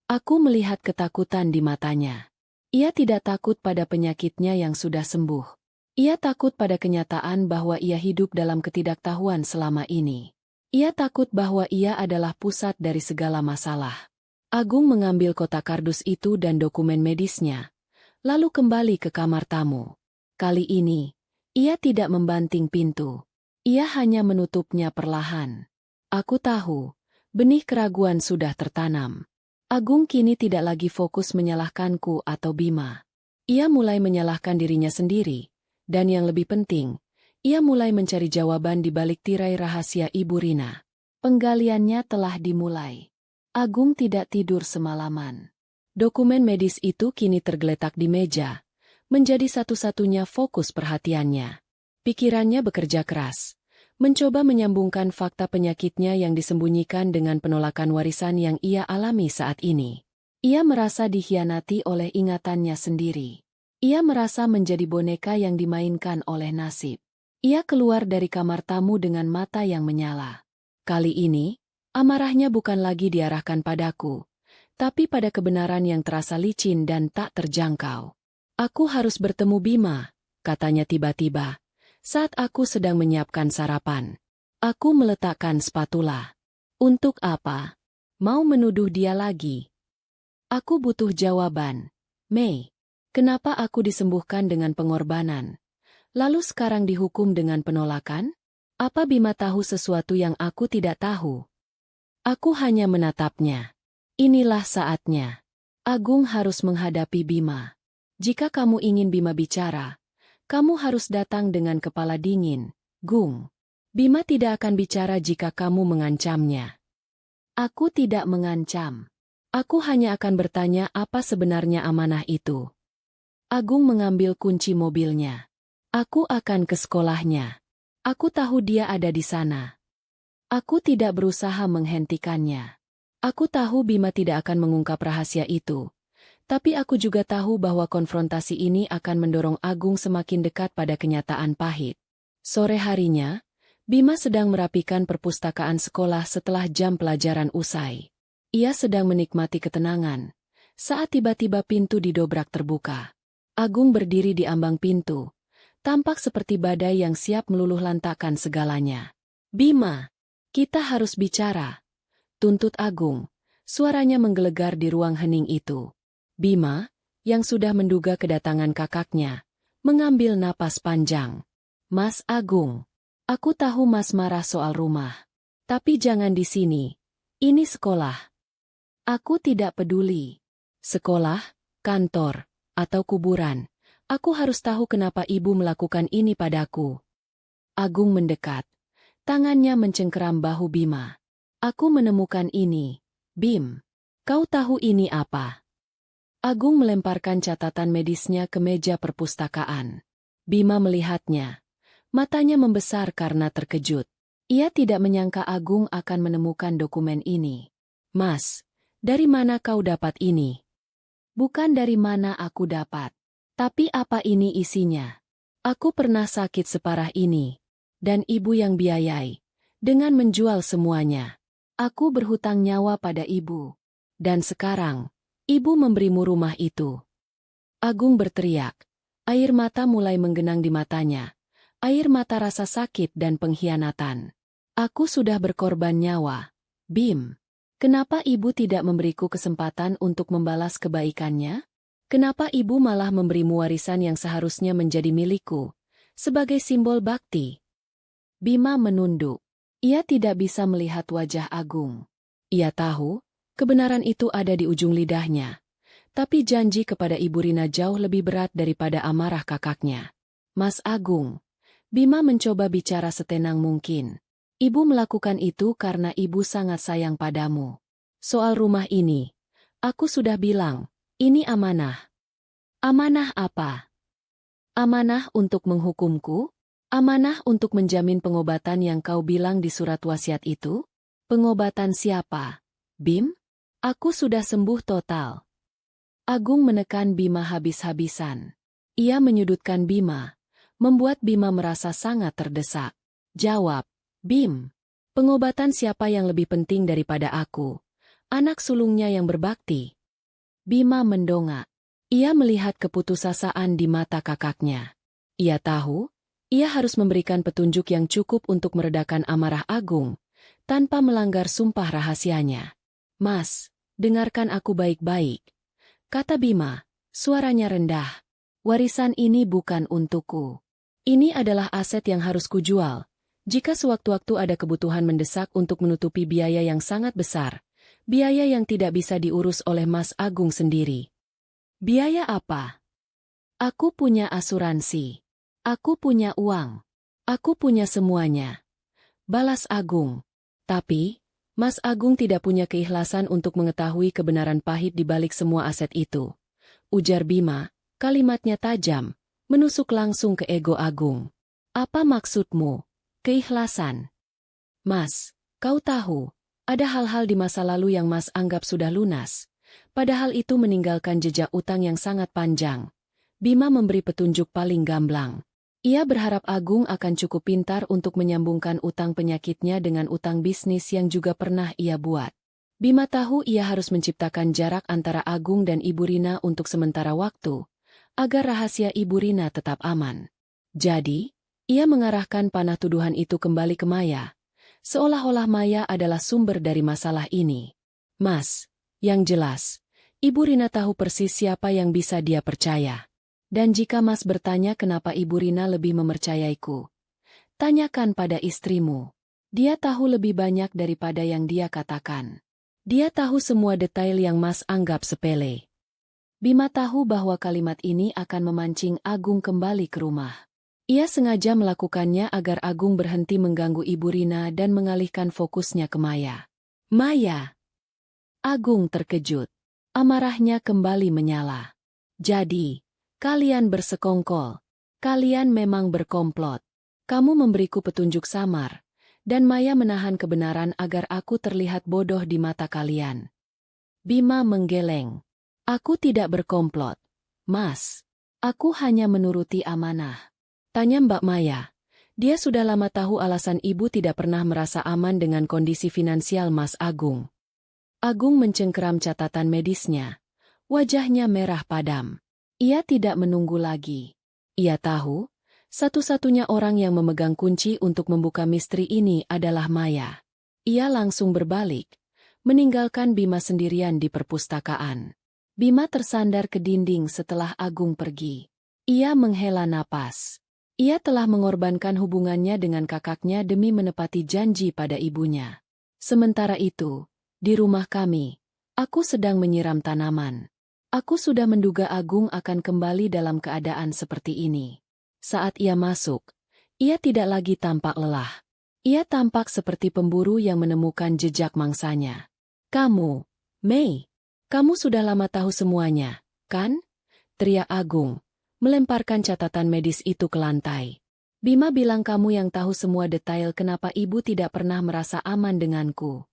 Aku melihat ketakutan di matanya. Ia tidak takut pada penyakitnya yang sudah sembuh. Ia takut pada kenyataan bahwa ia hidup dalam ketidaktahuan selama ini. Ia takut bahwa ia adalah pusat dari segala masalah. Agung mengambil kotak kardus itu dan dokumen medisnya, lalu kembali ke kamar tamu. Kali ini, ia tidak membanting pintu. Ia hanya menutupnya perlahan. Aku tahu, benih keraguan sudah tertanam. Agung kini tidak lagi fokus menyalahkanku atau Bima. Ia mulai menyalahkan dirinya sendiri. Dan yang lebih penting, ia mulai mencari jawaban di balik tirai rahasia Ibu Rina. Penggaliannya telah dimulai. Agung tidak tidur semalaman. Dokumen medis itu kini tergeletak di meja, menjadi satu-satunya fokus perhatiannya. Pikirannya bekerja keras, mencoba menyambungkan fakta penyakitnya yang disembunyikan dengan penolakan warisan yang ia alami saat ini. Ia merasa dikhianati oleh ingatannya sendiri. Ia merasa menjadi boneka yang dimainkan oleh nasib. Ia keluar dari kamar tamu dengan mata yang menyala. Kali ini, amarahnya bukan lagi diarahkan padaku, tapi pada kebenaran yang terasa licin dan tak terjangkau. Aku harus bertemu Bima, katanya tiba-tiba, saat aku sedang menyiapkan sarapan. Aku meletakkan spatula. Untuk apa? Mau menuduh dia lagi? Aku butuh jawaban. Mei. Kenapa aku disembuhkan dengan pengorbanan, lalu sekarang dihukum dengan penolakan? Apa Bima tahu sesuatu yang aku tidak tahu? Aku hanya menatapnya. Inilah saatnya. Agung harus menghadapi Bima. Jika kamu ingin Bima bicara, kamu harus datang dengan kepala dingin, Gung. Bima tidak akan bicara jika kamu mengancamnya. Aku tidak mengancam. Aku hanya akan bertanya apa sebenarnya amanah itu. Agung mengambil kunci mobilnya. Aku akan ke sekolahnya. Aku tahu dia ada di sana. Aku tidak berusaha menghentikannya. Aku tahu Bima tidak akan mengungkap rahasia itu. Tapi aku juga tahu bahwa konfrontasi ini akan mendorong Agung semakin dekat pada kenyataan pahit. Sore harinya, Bima sedang merapikan perpustakaan sekolah setelah jam pelajaran usai. Ia sedang menikmati ketenangan, saat tiba-tiba pintu didobrak terbuka. Agung berdiri di ambang pintu, tampak seperti badai yang siap meluluh lantakkan segalanya. Bima, kita harus bicara, tuntut Agung. Suaranya menggelegar di ruang hening itu. Bima, yang sudah menduga kedatangan kakaknya, mengambil napas panjang. Mas Agung, aku tahu Mas marah soal rumah. Tapi jangan di sini. Ini sekolah. Aku tidak peduli. Sekolah, kantor, atau kuburan. Aku harus tahu kenapa ibu melakukan ini padaku. Agung mendekat. Tangannya mencengkeram bahu Bima. Aku menemukan ini. Bim, kau tahu ini apa? Agung melemparkan catatan medisnya ke meja perpustakaan. Bima melihatnya. Matanya membesar karena terkejut. Ia tidak menyangka Agung akan menemukan dokumen ini. Mas, dari mana kau dapat ini? Bukan dari mana aku dapat. Tapi apa ini isinya? Aku pernah sakit separah ini. Dan ibu yang biayai. Dengan menjual semuanya. Aku berhutang nyawa pada ibu. Dan sekarang, ibu memberimu rumah itu. Agung berteriak. Air mata mulai menggenang di matanya. Air mata rasa sakit dan pengkhianatan. Aku sudah berkorban nyawa. Bim. Kenapa ibu tidak memberiku kesempatan untuk membalas kebaikannya? Kenapa ibu malah memberimu warisan yang seharusnya menjadi milikku, sebagai simbol bakti? Bima menunduk. Ia tidak bisa melihat wajah Agung. Ia tahu, kebenaran itu ada di ujung lidahnya. Tapi janji kepada Ibu Rina jauh lebih berat daripada amarah kakaknya. Mas Agung, Bima mencoba bicara setenang mungkin. Ibu melakukan itu karena ibu sangat sayang padamu. Soal rumah ini, aku sudah bilang, ini amanah. Amanah apa? Amanah untuk menghukumku? Amanah untuk menjamin pengobatan yang kau bilang di surat wasiat itu? Pengobatan siapa? Bim? Aku sudah sembuh total. Agung menekan Bima habis-habisan. Ia menyudutkan Bima, membuat Bima merasa sangat terdesak. Jawab. Bim, pengobatan siapa yang lebih penting daripada aku? Anak sulungnya yang berbakti. Bima mendongak. Ia melihat keputusasaan di mata kakaknya. Ia tahu, ia harus memberikan petunjuk yang cukup untuk meredakan amarah Agung, tanpa melanggar sumpah rahasianya. Mas, dengarkan aku baik-baik, kata Bima, suaranya rendah. Warisan ini bukan untukku. Ini adalah aset yang harus kujual. Jika sewaktu-waktu ada kebutuhan mendesak untuk menutupi biaya yang sangat besar, biaya yang tidak bisa diurus oleh Mas Agung sendiri. Biaya apa? Aku punya asuransi. Aku punya uang. Aku punya semuanya. Balas Agung. Tapi, Mas Agung tidak punya keikhlasan untuk mengetahui kebenaran pahit di balik semua aset itu. Ujar Bima, kalimatnya tajam, menusuk langsung ke ego Agung. Apa maksudmu? Keikhlasan. Mas, kau tahu, ada hal-hal di masa lalu yang Mas anggap sudah lunas. Padahal itu meninggalkan jejak utang yang sangat panjang. Bima memberi petunjuk paling gamblang. Ia berharap Agung akan cukup pintar untuk menyambungkan utang penyakitnya dengan utang bisnis yang juga pernah ia buat. Bima tahu ia harus menciptakan jarak antara Agung dan Ibu Rina untuk sementara waktu, agar rahasia Ibu Rina tetap aman. Jadi, ia mengarahkan panah tuduhan itu kembali ke Maya, seolah-olah Maya adalah sumber dari masalah ini. Mas, yang jelas, Ibu Rina tahu persis siapa yang bisa dia percaya. Dan jika Mas bertanya kenapa Ibu Rina lebih mempercayaiku, tanyakan pada istrimu. Dia tahu lebih banyak daripada yang dia katakan. Dia tahu semua detail yang Mas anggap sepele. Bima tahu bahwa kalimat ini akan memancing Agung kembali ke rumah. Ia sengaja melakukannya agar Agung berhenti mengganggu Ibu Rina dan mengalihkan fokusnya ke Maya. Maya! Agung terkejut. Amarahnya kembali menyala. Jadi, kalian bersekongkol. Kalian memang berkomplot. Kamu memberiku petunjuk samar, dan Maya menahan kebenaran agar aku terlihat bodoh di mata kalian. Bima menggeleng. Aku tidak berkomplot, Mas. Aku hanya menuruti amanah. Tanya Mbak Maya. Dia sudah lama tahu alasan ibu tidak pernah merasa aman dengan kondisi finansial Mas Agung. Agung mencengkeram catatan medisnya. Wajahnya merah padam. Ia tidak menunggu lagi. Ia tahu, satu-satunya orang yang memegang kunci untuk membuka misteri ini adalah Maya. Ia langsung berbalik, meninggalkan Bima sendirian di perpustakaan. Bima tersandar ke dinding setelah Agung pergi. Ia menghela napas. Ia telah mengorbankan hubungannya dengan kakaknya demi menepati janji pada ibunya. Sementara itu, di rumah kami, aku sedang menyiram tanaman. Aku sudah menduga Agung akan kembali dalam keadaan seperti ini. Saat ia masuk, ia tidak lagi tampak lelah. Ia tampak seperti pemburu yang menemukan jejak mangsanya. Kamu, Mei, kamu sudah lama tahu semuanya, kan? Teriak Agung, melemparkan catatan medis itu ke lantai. Bima bilang kamu yang tahu semua detail kenapa ibu tidak pernah merasa aman denganku.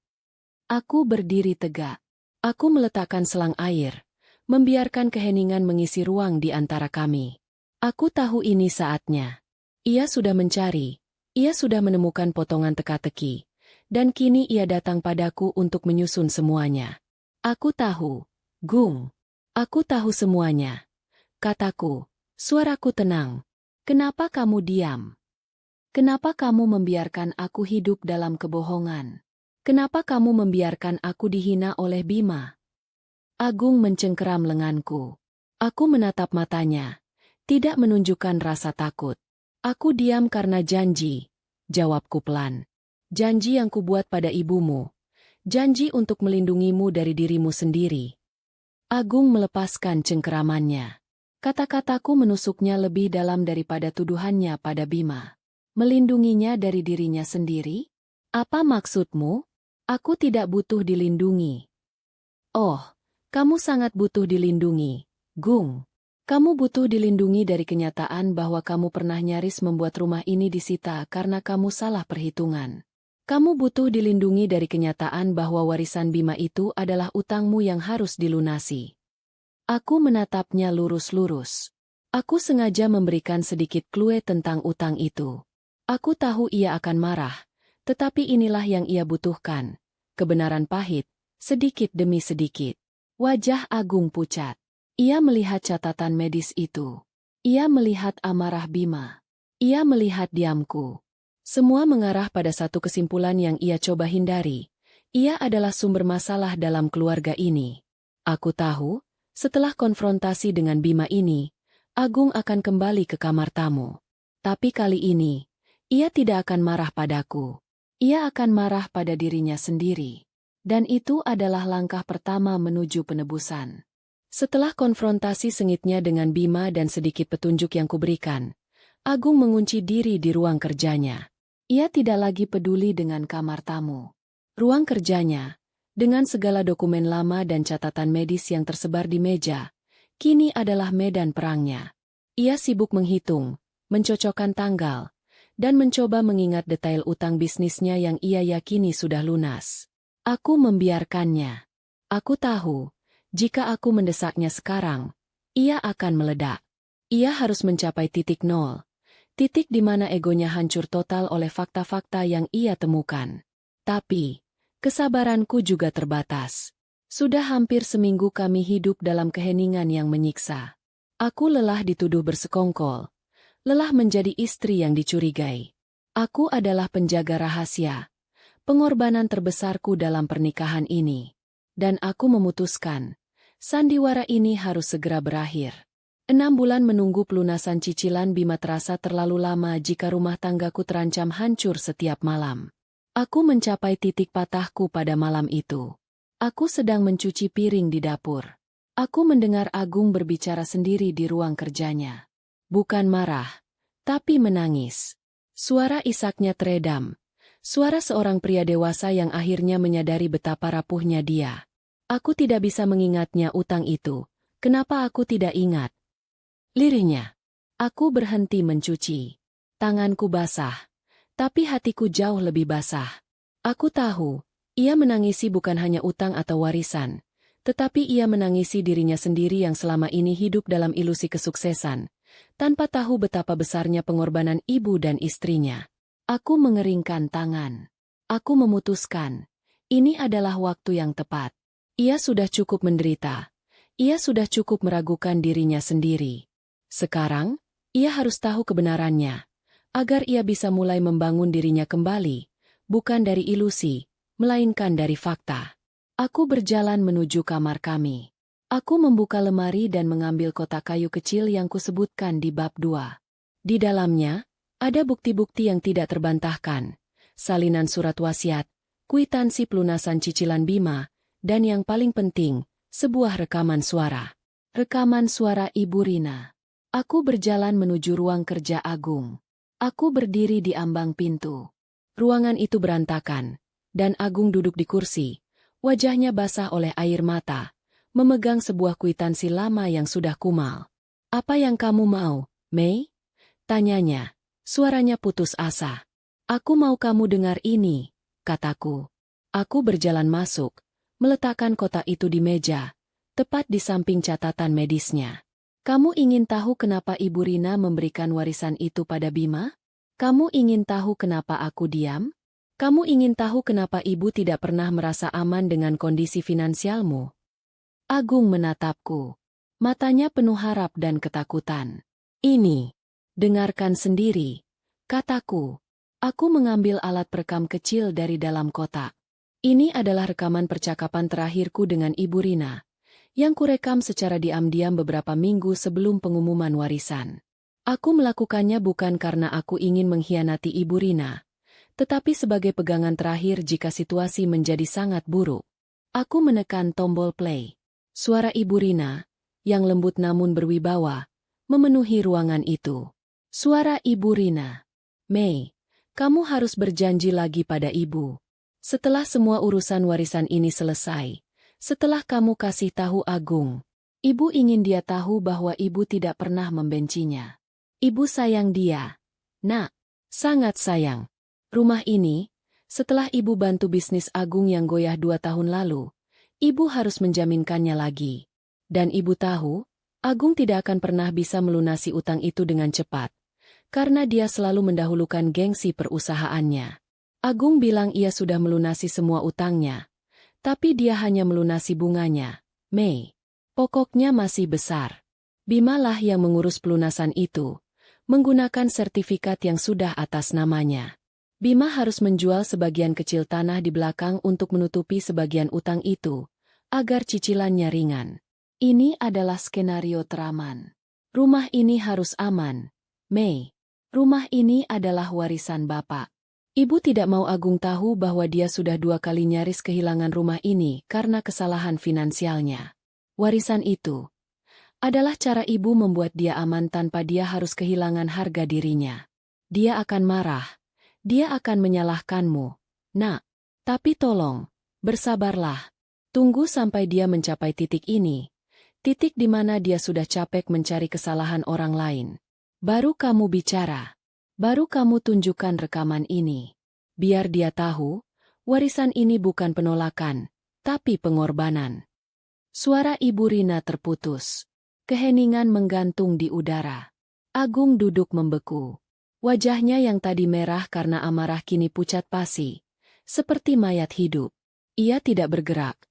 Aku berdiri tegak. Aku meletakkan selang air, membiarkan keheningan mengisi ruang di antara kami. Aku tahu ini saatnya. Ia sudah mencari, ia sudah menemukan potongan teka-teki, dan kini ia datang padaku untuk menyusun semuanya. Aku tahu, Gung. Aku tahu semuanya. Kataku, suaraku tenang. Kenapa kamu diam? Kenapa kamu membiarkan aku hidup dalam kebohongan? Kenapa kamu membiarkan aku dihina oleh Bima? Agung mencengkeram lenganku. Aku menatap matanya, tidak menunjukkan rasa takut. Aku diam karena janji, jawabku pelan. Janji yang kubuat pada ibumu. Janji untuk melindungimu dari dirimu sendiri. Agung melepaskan cengkeramannya. Kata-kataku menusuknya lebih dalam daripada tuduhannya pada Bima. Melindunginya dari dirinya sendiri? Apa maksudmu? Aku tidak butuh dilindungi. Oh, kamu sangat butuh dilindungi, Gung. Kamu butuh dilindungi dari kenyataan bahwa kamu pernah nyaris membuat rumah ini disita karena kamu salah perhitungan. Kamu butuh dilindungi dari kenyataan bahwa warisan Bima itu adalah utangmu yang harus dilunasi. Aku menatapnya lurus-lurus. Aku sengaja memberikan sedikit clue tentang utang itu. Aku tahu ia akan marah, tetapi inilah yang ia butuhkan. Kebenaran pahit, sedikit demi sedikit. Wajah Agung pucat. Ia melihat catatan medis itu. Ia melihat amarah Bima. Ia melihat diamku. Semua mengarah pada satu kesimpulan yang ia coba hindari. Ia adalah sumber masalah dalam keluarga ini. Aku tahu, setelah konfrontasi dengan Bima ini, Agung akan kembali ke kamar tamu. Tapi kali ini, ia tidak akan marah padaku. Ia akan marah pada dirinya sendiri. Dan itu adalah langkah pertama menuju penebusan. Setelah konfrontasi sengitnya dengan Bima dan sedikit petunjuk yang kuberikan, Agung mengunci diri di ruang kerjanya. Ia tidak lagi peduli dengan kamar tamu. Ruang kerjanya, dengan segala dokumen lama dan catatan medis yang tersebar di meja, kini adalah medan perangnya. Ia sibuk menghitung, mencocokkan tanggal, dan mencoba mengingat detail utang bisnisnya yang ia yakini sudah lunas. Aku membiarkannya. Aku tahu, jika aku mendesaknya sekarang, ia akan meledak. Ia harus mencapai titik nol. Titik di mana egonya hancur total oleh fakta-fakta yang ia temukan. Tapi, kesabaranku juga terbatas. Sudah hampir seminggu kami hidup dalam keheningan yang menyiksa. Aku lelah dituduh bersekongkol. Lelah menjadi istri yang dicurigai. Aku adalah penjaga rahasia. Pengorbanan terbesarku dalam pernikahan ini. Dan aku memutuskan, sandiwara ini harus segera berakhir. 6 bulan menunggu pelunasan cicilan Bima terasa terlalu lama jika rumah tanggaku terancam hancur setiap malam. Aku mencapai titik patahku pada malam itu. Aku sedang mencuci piring di dapur. Aku mendengar Agung berbicara sendiri di ruang kerjanya. Bukan marah, tapi menangis. Suara isaknya teredam. Suara seorang pria dewasa yang akhirnya menyadari betapa rapuhnya dia. Aku tidak bisa mengingatnya utang itu. Kenapa aku tidak ingat? Lirihnya. Aku berhenti mencuci. Tanganku basah. Tapi hatiku jauh lebih basah. Aku tahu, ia menangisi bukan hanya utang atau warisan, tetapi ia menangisi dirinya sendiri yang selama ini hidup dalam ilusi kesuksesan, tanpa tahu betapa besarnya pengorbanan ibu dan istrinya. Aku mengeringkan tangan. Aku memutuskan, ini adalah waktu yang tepat. Ia sudah cukup menderita. Ia sudah cukup meragukan dirinya sendiri. Sekarang, ia harus tahu kebenarannya, agar ia bisa mulai membangun dirinya kembali, bukan dari ilusi, melainkan dari fakta. Aku berjalan menuju kamar kami. Aku membuka lemari dan mengambil kotak kayu kecil yang kusebutkan di bab 2. Di dalamnya, ada bukti-bukti yang tidak terbantahkan, salinan surat wasiat, kwitansi pelunasan cicilan Bima, dan yang paling penting, sebuah rekaman suara. Rekaman suara Ibu Rina. Aku berjalan menuju ruang kerja Agung. Aku berdiri di ambang pintu. Ruangan itu berantakan, dan Agung duduk di kursi, wajahnya basah oleh air mata, memegang sebuah kwitansi lama yang sudah kumal. "Apa yang kamu mau, Mei?" tanyanya. Suaranya putus asa. "Aku mau kamu dengar ini," kataku. Aku berjalan masuk, meletakkan kotak itu di meja, tepat di samping catatan medisnya. "Kamu ingin tahu kenapa Ibu Rina memberikan warisan itu pada Bima? Kamu ingin tahu kenapa aku diam? Kamu ingin tahu kenapa ibu tidak pernah merasa aman dengan kondisi finansialmu?" Agung menatapku. Matanya penuh harap dan ketakutan. "Ini. Dengarkan sendiri," kataku. Aku mengambil alat perekam kecil dari dalam kotak. Ini adalah rekaman percakapan terakhirku dengan Ibu Rina, yang kurekam secara diam-diam beberapa minggu sebelum pengumuman warisan. Aku melakukannya bukan karena aku ingin mengkhianati Ibu Rina, tetapi sebagai pegangan terakhir jika situasi menjadi sangat buruk. Aku menekan tombol play. Suara Ibu Rina, yang lembut namun berwibawa, memenuhi ruangan itu. Suara Ibu Rina. "Mei, kamu harus berjanji lagi pada ibu. Setelah semua urusan warisan ini selesai, setelah kamu kasih tahu Agung, ibu ingin dia tahu bahwa ibu tidak pernah membencinya. Ibu sayang dia. Nak, sangat sayang. Rumah ini, setelah ibu bantu bisnis Agung yang goyah 2 tahun lalu, ibu harus menjaminkannya lagi. Dan ibu tahu, Agung tidak akan pernah bisa melunasi utang itu dengan cepat, karena dia selalu mendahulukan gengsi perusahaannya. Agung bilang ia sudah melunasi semua utangnya, tapi dia hanya melunasi bunganya. Mei, pokoknya masih besar. Bima lah yang mengurus pelunasan itu, menggunakan sertifikat yang sudah atas namanya. Bima harus menjual sebagian kecil tanah di belakang untuk menutupi sebagian utang itu, agar cicilannya ringan. Ini adalah skenario teraman. Rumah ini harus aman, Mei. Rumah ini adalah warisan Bapak. Ibu tidak mau Agung tahu bahwa dia sudah 2 kali nyaris kehilangan rumah ini karena kesalahan finansialnya. Warisan itu adalah cara ibu membuat dia aman tanpa dia harus kehilangan harga dirinya. Dia akan marah. Dia akan menyalahkanmu, Nak. Tapi tolong, bersabarlah. Tunggu sampai dia mencapai titik ini. Titik di mana dia sudah capek mencari kesalahan orang lain. Baru kamu bicara. Baru kamu tunjukkan rekaman ini. Biar dia tahu, warisan ini bukan penolakan, tapi pengorbanan. Suara Ibu Rina terputus. Keheningan menggantung di udara. Agung duduk membeku. Wajahnya yang tadi merah karena amarah kini pucat pasi, seperti mayat hidup. Ia tidak bergerak.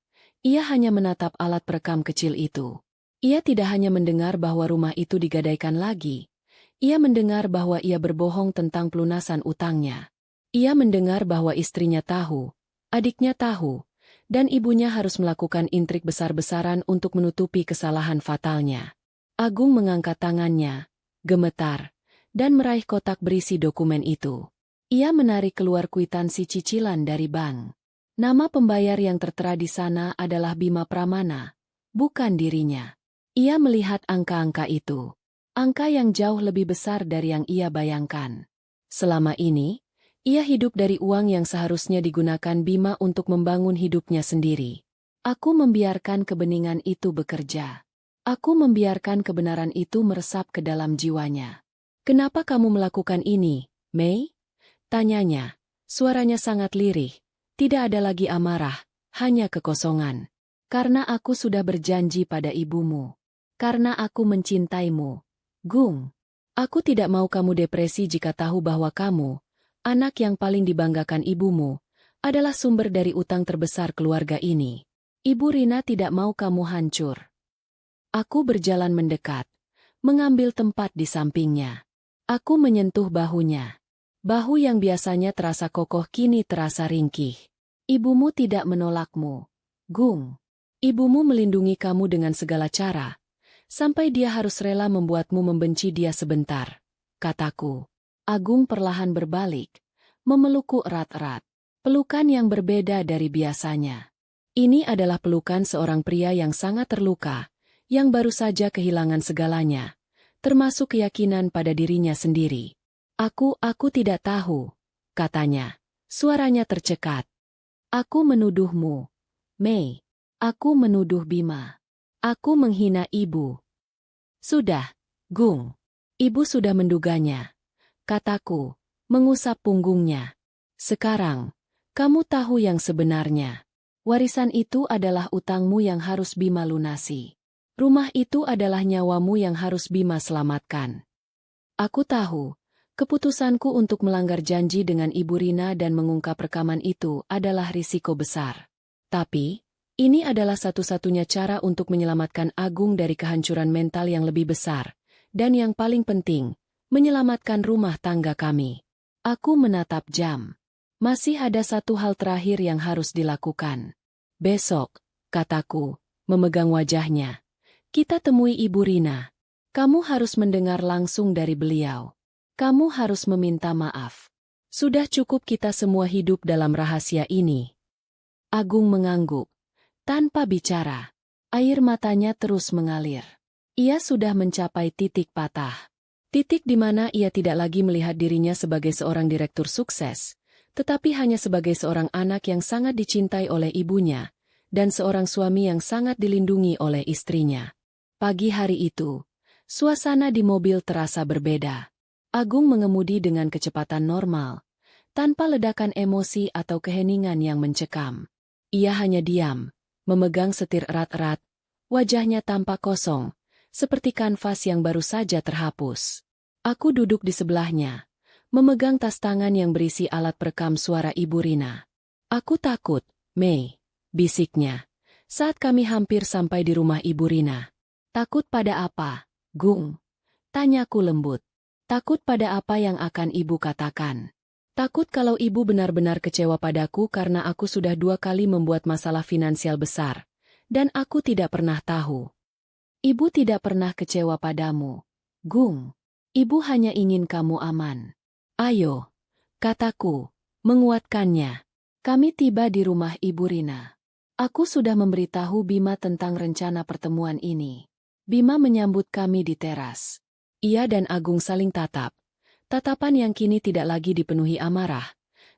Ia hanya menatap alat perekam kecil itu. Ia tidak hanya mendengar bahwa rumah itu digadaikan lagi. Ia mendengar bahwa ia berbohong tentang pelunasan utangnya. Ia mendengar bahwa istrinya tahu, adiknya tahu, dan ibunya harus melakukan intrik besar-besaran untuk menutupi kesalahan fatalnya. Agung mengangkat tangannya, gemetar, dan meraih kotak berisi dokumen itu. Ia menarik keluar kwitansi cicilan dari bank. Nama pembayar yang tertera di sana adalah Bima Pramana, bukan dirinya. Ia melihat angka-angka itu. Angka yang jauh lebih besar dari yang ia bayangkan. Selama ini, ia hidup dari uang yang seharusnya digunakan Bima untuk membangun hidupnya sendiri. Aku membiarkan kebeningan itu bekerja. Aku membiarkan kebenaran itu meresap ke dalam jiwanya. Kenapa kamu melakukan ini, Mei? Tanyanya. Suaranya sangat lirih. Tidak ada lagi amarah, hanya kekosongan. Karena aku sudah berjanji pada ibumu. Karena aku mencintaimu. Gung. Aku tidak mau kamu depresi jika tahu bahwa kamu, anak yang paling dibanggakan ibumu, adalah sumber dari utang terbesar keluarga ini. Ibu Rina tidak mau kamu hancur. Aku berjalan mendekat, mengambil tempat di sampingnya. Aku menyentuh bahunya. Bahu yang biasanya terasa kokoh kini terasa ringkih. Ibumu tidak menolakmu, Gung. Ibumu melindungi kamu dengan segala cara, sampai dia harus rela membuatmu membenci dia sebentar, kataku. Agung perlahan berbalik, memelukku erat-erat. Pelukan yang berbeda dari biasanya. Ini adalah pelukan seorang pria yang sangat terluka, yang baru saja kehilangan segalanya, termasuk keyakinan pada dirinya sendiri. Aku tidak tahu, katanya. Suaranya tercekat. Aku menuduhmu, Mei. Aku menuduh Bima. Aku menghina ibu. Sudah, Gung. Ibu sudah menduganya, kataku, mengusap punggungnya. Sekarang, kamu tahu yang sebenarnya. Warisan itu adalah utangmu yang harus Bima lunasi. Rumah itu adalah nyawamu yang harus Bima selamatkan. Aku tahu, keputusanku untuk melanggar janji dengan Ibu Rina dan mengungkap rekaman itu adalah risiko besar. Tapi, ini adalah satu-satunya cara untuk menyelamatkan Agung dari kehancuran mental yang lebih besar, dan yang paling penting, menyelamatkan rumah tangga kami. Aku menatap jam. Masih ada satu hal terakhir yang harus dilakukan. Besok, kataku, memegang wajahnya. Kita temui Ibu Rina. Kamu harus mendengar langsung dari beliau. Kamu harus meminta maaf. Sudah cukup kita semua hidup dalam rahasia ini. Agung mengangguk. Tanpa bicara. Air matanya terus mengalir. Ia sudah mencapai titik patah. Titik di mana ia tidak lagi melihat dirinya sebagai seorang direktur sukses, tetapi hanya sebagai seorang anak yang sangat dicintai oleh ibunya, dan seorang suami yang sangat dilindungi oleh istrinya. Pagi hari itu, suasana di mobil terasa berbeda. Agung mengemudi dengan kecepatan normal, tanpa ledakan emosi atau keheningan yang mencekam. Ia hanya diam, memegang setir erat-erat, wajahnya tampak kosong, seperti kanvas yang baru saja terhapus. Aku duduk di sebelahnya, memegang tas tangan yang berisi alat perekam suara Ibu Rina. Aku takut, Mei, bisiknya, saat kami hampir sampai di rumah Ibu Rina. Takut pada apa, Gung? Tanyaku lembut. Takut pada apa yang akan ibu katakan. Takut kalau ibu benar-benar kecewa padaku karena aku sudah 2 kali membuat masalah finansial besar. Dan aku tidak pernah tahu. Ibu tidak pernah kecewa padamu, Gung. Ibu hanya ingin kamu aman. Ayo, kataku, menguatkannya. Kami tiba di rumah Ibu Rina. Aku sudah memberitahu Bima tentang rencana pertemuan ini. Bima menyambut kami di teras. Ia dan Agung saling tatap. Tatapan yang kini tidak lagi dipenuhi amarah,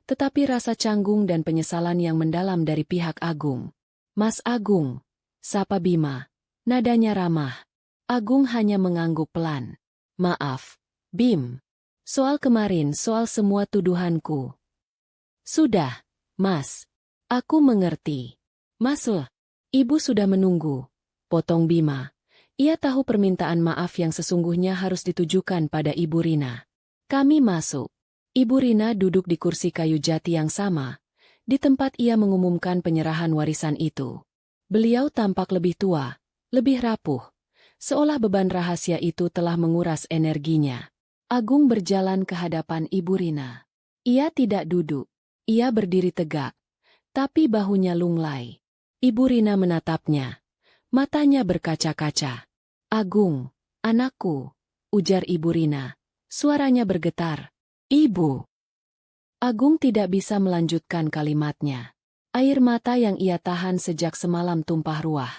tetapi rasa canggung dan penyesalan yang mendalam dari pihak Agung. Mas Agung, sapa Bima. Nadanya ramah. Agung hanya mengangguk pelan. Maaf, Bim. Soal kemarin, soal semua tuduhanku. Sudah, Mas. Aku mengerti. Maslah, ibu sudah menunggu. Potong Bima. Ia tahu permintaan maaf yang sesungguhnya harus ditujukan pada Ibu Rina. Kami masuk. Ibu Rina duduk di kursi kayu jati yang sama, di tempat ia mengumumkan penyerahan warisan itu. Beliau tampak lebih tua, lebih rapuh, seolah beban rahasia itu telah menguras energinya. Agung berjalan ke hadapan Ibu Rina. Ia tidak duduk, ia berdiri tegak, tapi bahunya lunglai. Ibu Rina menatapnya, matanya berkaca-kaca. Agung, anakku, ujar Ibu Rina. Suaranya bergetar. Ibu. Agung tidak bisa melanjutkan kalimatnya. Air mata yang ia tahan sejak semalam tumpah ruah.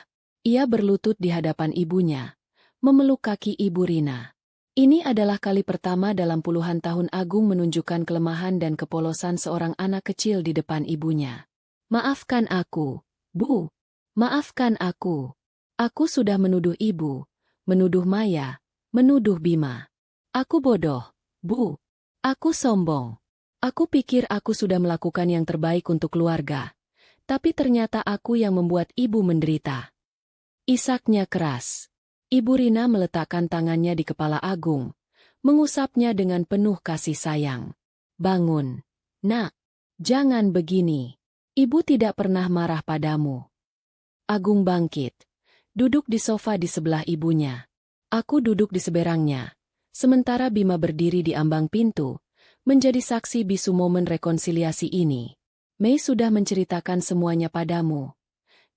Ia berlutut di hadapan ibunya, memeluk kaki Ibu Rina. Ini adalah kali pertama dalam puluhan tahun Agung menunjukkan kelemahan dan kepolosan seorang anak kecil di depan ibunya. Maafkan aku, Bu. Maafkan aku. Aku sudah menuduh ibu, menuduh Maya, menuduh Bima. Aku bodoh, Bu. Aku sombong. Aku pikir aku sudah melakukan yang terbaik untuk keluarga. Tapi ternyata aku yang membuat ibu menderita. Isaknya keras. Ibu Rina meletakkan tangannya di kepala Agung, mengusapnya dengan penuh kasih sayang. Bangun, Nak. Jangan begini. Ibu tidak pernah marah padamu. Agung bangkit. Duduk di sofa di sebelah ibunya. Aku duduk di seberangnya. Sementara Bima berdiri di ambang pintu, menjadi saksi bisu momen rekonsiliasi ini. Mei sudah menceritakan semuanya padamu.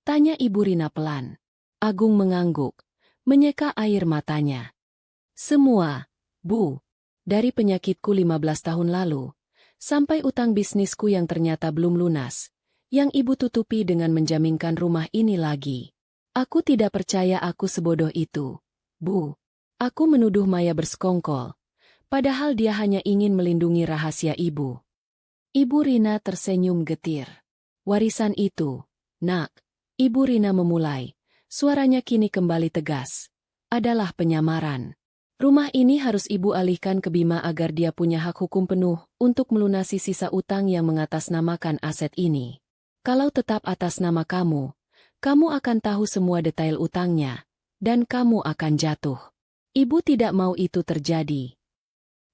Tanya Ibu Rina pelan. Agung mengangguk, menyeka air matanya. Semua, Bu. Dari penyakitku 15 tahun lalu, sampai utang bisnisku yang ternyata belum lunas, yang ibu tutupi dengan menjaminkan rumah ini lagi. Aku tidak percaya aku sebodoh itu, Bu. Aku menuduh Maya bersekongkol, padahal dia hanya ingin melindungi rahasia ibu. Ibu Rina tersenyum getir. Warisan itu, Nak. Ibu Rina memulai, suaranya kini kembali tegas. Adalah penyamaran. Rumah ini harus ibu alihkan ke Bima agar dia punya hak hukum penuh untuk melunasi sisa utang yang mengatasnamakan aset ini. Kalau tetap atas nama kamu akan tahu semua detail utangnya, dan kamu akan jatuh. Ibu tidak mau itu terjadi.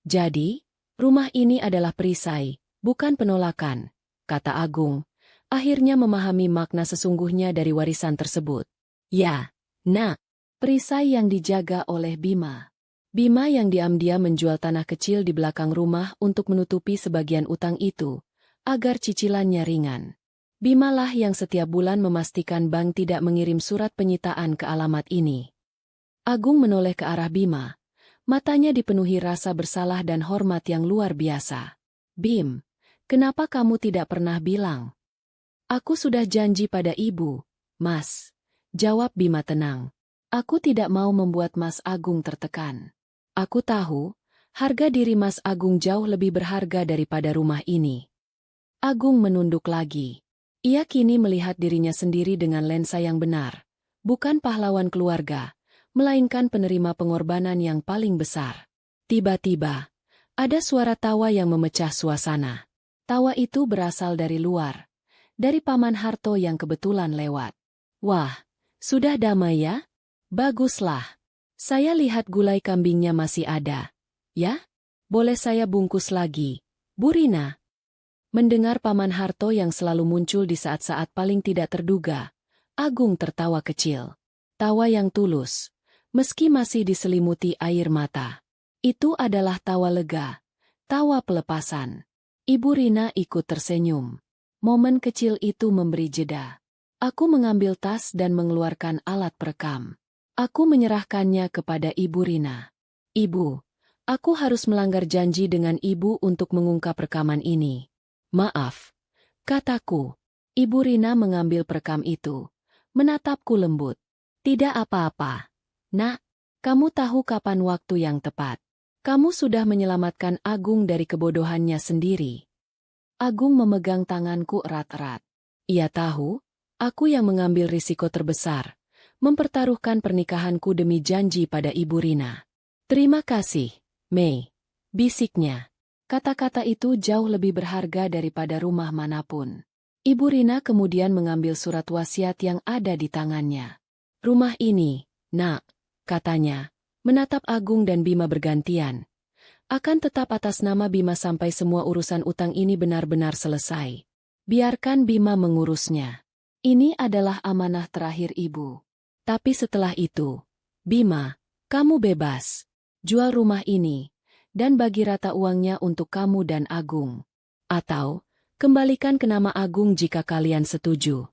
Jadi, rumah ini adalah perisai, bukan penolakan, kata Agung, akhirnya memahami makna sesungguhnya dari warisan tersebut. Ya, Nak, perisai yang dijaga oleh Bima. Bima yang diam-diam menjual tanah kecil di belakang rumah untuk menutupi sebagian utang itu, agar cicilannya ringan. Bimalah yang setiap bulan memastikan bank tidak mengirim surat penyitaan ke alamat ini. Agung menoleh ke arah Bima. Matanya dipenuhi rasa bersalah dan hormat yang luar biasa. Bim, kenapa kamu tidak pernah bilang? Aku sudah janji pada ibu, Mas. Jawab Bima tenang. Aku tidak mau membuat Mas Agung tertekan. Aku tahu, harga diri Mas Agung jauh lebih berharga daripada rumah ini. Agung menunduk lagi. Ia kini melihat dirinya sendiri dengan lensa yang benar. Bukan pahlawan keluarga, melainkan penerima pengorbanan yang paling besar. Tiba-tiba, ada suara tawa yang memecah suasana. Tawa itu berasal dari luar, dari Paman Harto yang kebetulan lewat. Wah, sudah damai ya? Baguslah. Saya lihat gulai kambingnya masih ada. Ya? Boleh saya bungkus lagi, Bu Rina? Mendengar Paman Harto yang selalu muncul di saat-saat paling tidak terduga, Agung tertawa kecil. Tawa yang tulus, meski masih diselimuti air mata. Itu adalah tawa lega, tawa pelepasan. Ibu Rina ikut tersenyum. Momen kecil itu memberi jeda. Aku mengambil tas dan mengeluarkan alat perekam. Aku menyerahkannya kepada Ibu Rina. Ibu, aku harus melanggar janji dengan Ibu untuk mengungkap rekaman ini. Maaf, kataku. Ibu Rina mengambil perekam itu. Menatapku lembut. Tidak apa-apa. Nak, kamu tahu kapan waktu yang tepat. Kamu sudah menyelamatkan Agung dari kebodohannya sendiri. Agung memegang tanganku erat-erat. Ia tahu, aku yang mengambil risiko terbesar, mempertaruhkan pernikahanku demi janji pada Ibu Rina. Terima kasih, Mei, bisiknya. Kata-kata itu jauh lebih berharga daripada rumah manapun. Ibu Rina kemudian mengambil surat wasiat yang ada di tangannya. Rumah ini, Nak, katanya, menatap Agung dan Bima bergantian, akan tetap atas nama Bima sampai semua urusan utang ini benar-benar selesai. Biarkan Bima mengurusnya. Ini adalah amanah terakhir Ibu. Tapi setelah itu, Bima, kamu bebas. Jual rumah ini, dan bagi rata uangnya untuk kamu dan Agung. Atau, kembalikan ke nama Agung jika kalian setuju.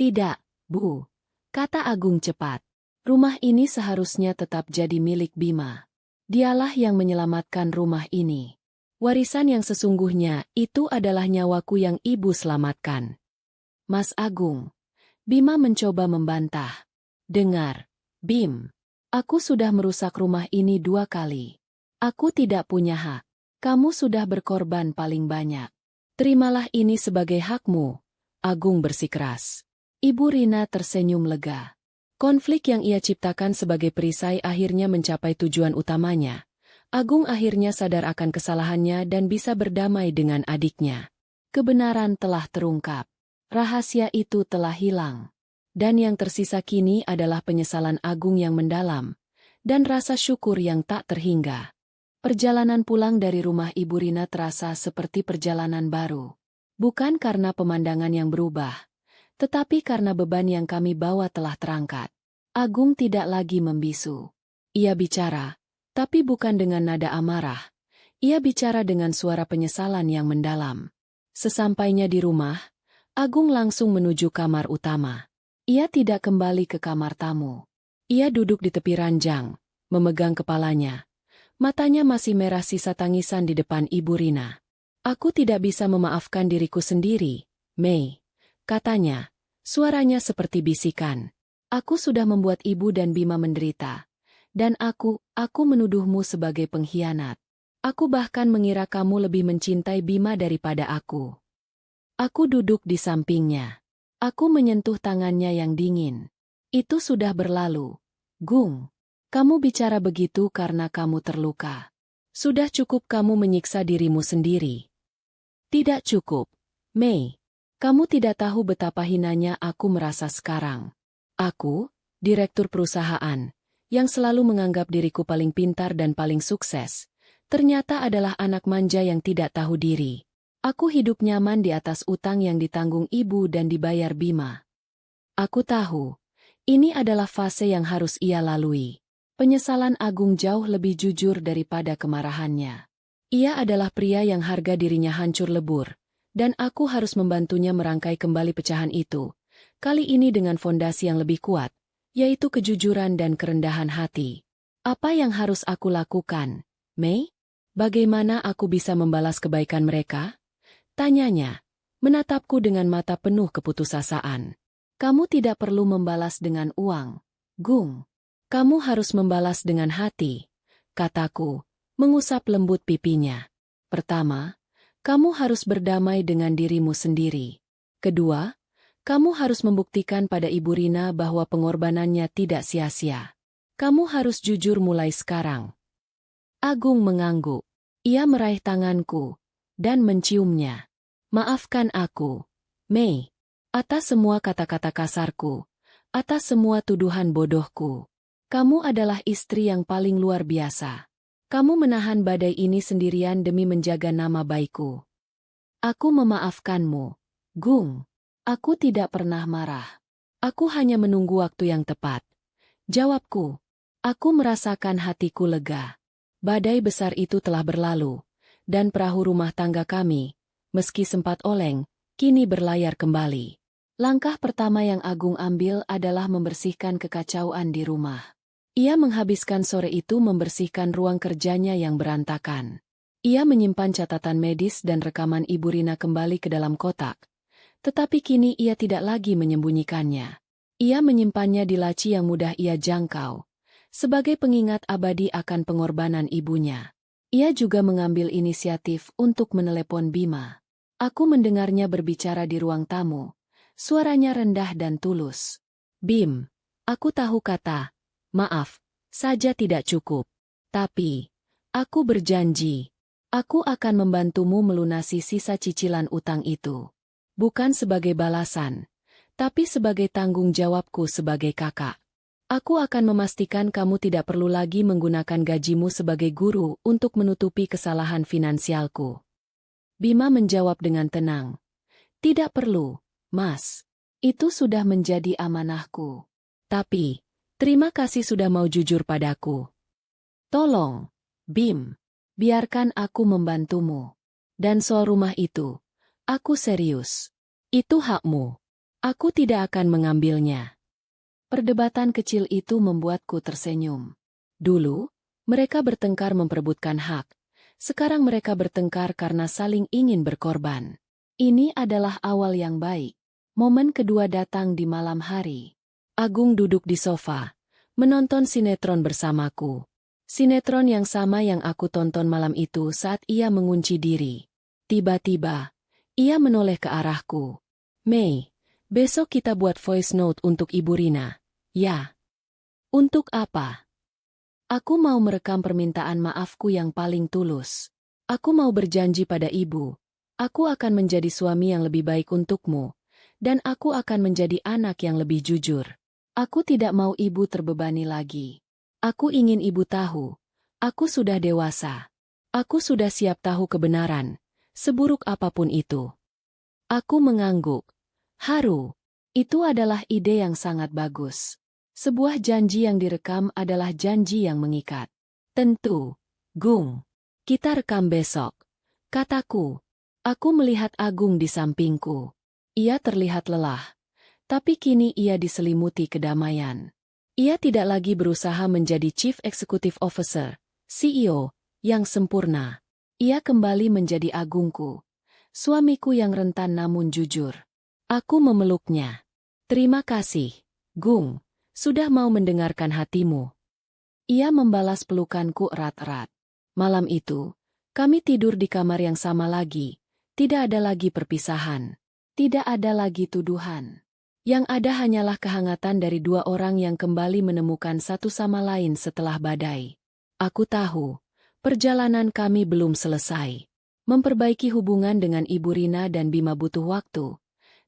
Tidak, Bu, kata Agung cepat. Rumah ini seharusnya tetap jadi milik Bima. Dialah yang menyelamatkan rumah ini. Warisan yang sesungguhnya itu adalah nyawaku yang Ibu selamatkan. Mas Agung. Bima mencoba membantah. Dengar, Bim. Aku sudah merusak rumah ini 2 kali. Aku tidak punya hak. Kamu sudah berkorban paling banyak. Terimalah ini sebagai hakmu, Agung bersikeras. Ibu Rina tersenyum lega. Konflik yang ia ciptakan sebagai perisai akhirnya mencapai tujuan utamanya. Agung akhirnya sadar akan kesalahannya dan bisa berdamai dengan adiknya. Kebenaran telah terungkap. Rahasia itu telah hilang. Dan yang tersisa kini adalah penyesalan Agung yang mendalam, dan rasa syukur yang tak terhingga. Perjalanan pulang dari rumah Ibu Rina terasa seperti perjalanan baru. Bukan karena pemandangan yang berubah, tetapi karena beban yang kami bawa telah terangkat. Agung tidak lagi membisu. Ia bicara, tapi bukan dengan nada amarah. Ia bicara dengan suara penyesalan yang mendalam. Sesampainya di rumah, Agung langsung menuju kamar utama. Ia tidak kembali ke kamar tamu. Ia duduk di tepi ranjang, memegang kepalanya. Matanya masih merah sisa tangisan di depan Ibu Rina. Aku tidak bisa memaafkan diriku sendiri, Mei, katanya, suaranya seperti bisikan. Aku sudah membuat Ibu dan Bima menderita. Dan aku menuduhmu sebagai pengkhianat. Aku bahkan mengira kamu lebih mencintai Bima daripada aku. Aku duduk di sampingnya. Aku menyentuh tangannya yang dingin. Itu sudah berlalu, Gung. Kamu bicara begitu karena kamu terluka. Sudah cukup kamu menyiksa dirimu sendiri. Tidak cukup, Mei. Kamu tidak tahu betapa hinanya aku merasa sekarang. Aku, direktur perusahaan, yang selalu menganggap diriku paling pintar dan paling sukses, ternyata adalah anak manja yang tidak tahu diri. Aku hidup nyaman di atas utang yang ditanggung Ibu dan dibayar Bima. Aku tahu, ini adalah fase yang harus ia lalui. Penyesalan Agung jauh lebih jujur daripada kemarahannya. Ia adalah pria yang harga dirinya hancur lebur, dan aku harus membantunya merangkai kembali pecahan itu, kali ini dengan fondasi yang lebih kuat, yaitu kejujuran dan kerendahan hati. Apa yang harus aku lakukan, Mei? Bagaimana aku bisa membalas kebaikan mereka? Tanyanya, menatapku dengan mata penuh keputusasaan. Kamu tidak perlu membalas dengan uang, Gung. Kamu harus membalas dengan hati, kataku, mengusap lembut pipinya. Pertama, kamu harus berdamai dengan dirimu sendiri. Kedua, kamu harus membuktikan pada Ibu Rina bahwa pengorbanannya tidak sia-sia. Kamu harus jujur mulai sekarang. Agung mengangguk. Ia meraih tanganku dan menciumnya. Maafkan aku, Mei, atas semua kata-kata kasarku, atas semua tuduhan bodohku. Kamu adalah istri yang paling luar biasa. Kamu menahan badai ini sendirian demi menjaga nama baikku. Aku memaafkanmu, Gung. Aku tidak pernah marah. Aku hanya menunggu waktu yang tepat. Jawabku. Aku merasakan hatiku lega. Badai besar itu telah berlalu, dan perahu rumah tangga kami, meski sempat oleng, kini berlayar kembali. Langkah pertama yang Agung ambil adalah membersihkan kekacauan di rumah. Ia menghabiskan sore itu membersihkan ruang kerjanya yang berantakan. Ia menyimpan catatan medis dan rekaman Ibu Rina kembali ke dalam kotak. Tetapi kini ia tidak lagi menyembunyikannya. Ia menyimpannya di laci yang mudah ia jangkau, sebagai pengingat abadi akan pengorbanan ibunya. Ia juga mengambil inisiatif untuk menelepon Bima. Aku mendengarnya berbicara di ruang tamu. Suaranya rendah dan tulus. "Bim, aku tahu kata maaf saja tidak cukup. Tapi, aku berjanji, aku akan membantumu melunasi sisa cicilan utang itu. Bukan sebagai balasan, tapi sebagai tanggung jawabku sebagai kakak. Aku akan memastikan kamu tidak perlu lagi menggunakan gajimu sebagai guru untuk menutupi kesalahan finansialku." Bima menjawab dengan tenang. "Tidak perlu, Mas. Itu sudah menjadi amanahku. Tapi, terima kasih sudah mau jujur padaku. Tolong, Bim, biarkan aku membantumu. Dan soal rumah itu, aku serius. Itu hakmu. Aku tidak akan mengambilnya." Perdebatan kecil itu membuatku tersenyum. Dulu, mereka bertengkar memperebutkan hak. Sekarang mereka bertengkar karena saling ingin berkorban. Ini adalah awal yang baik. Momen kedua datang di malam hari. Agung duduk di sofa, menonton sinetron bersamaku. Sinetron yang sama yang aku tonton malam itu saat ia mengunci diri. Tiba-tiba, ia menoleh ke arahku. "Mei, besok kita buat voice note untuk Ibu Rina." "Ya." "Untuk apa?" "Aku mau merekam permintaan maafku yang paling tulus. Aku mau berjanji pada ibu. Aku akan menjadi suami yang lebih baik untukmu. Dan aku akan menjadi anak yang lebih jujur. Aku tidak mau ibu terbebani lagi. Aku ingin ibu tahu, aku sudah dewasa. Aku sudah siap tahu kebenaran, seburuk apapun itu." Aku mengangguk. Haru. Itu adalah ide yang sangat bagus. Sebuah janji yang direkam adalah janji yang mengikat. "Tentu, Gung. Kita rekam besok," kataku. Aku melihat Agung di sampingku. Ia terlihat lelah, tapi kini ia diselimuti kedamaian. Ia tidak lagi berusaha menjadi Chief Executive Officer, CEO, yang sempurna. Ia kembali menjadi Agungku, suamiku yang rentan namun jujur. Aku memeluknya. "Terima kasih, Gung, sudah mau mendengarkan hatimu." Ia membalas pelukanku erat-erat. Malam itu, kami tidur di kamar yang sama lagi. Tidak ada lagi perpisahan. Tidak ada lagi tuduhan. Yang ada hanyalah kehangatan dari dua orang yang kembali menemukan satu sama lain setelah badai. Aku tahu, perjalanan kami belum selesai. Memperbaiki hubungan dengan Ibu Rina dan Bima butuh waktu,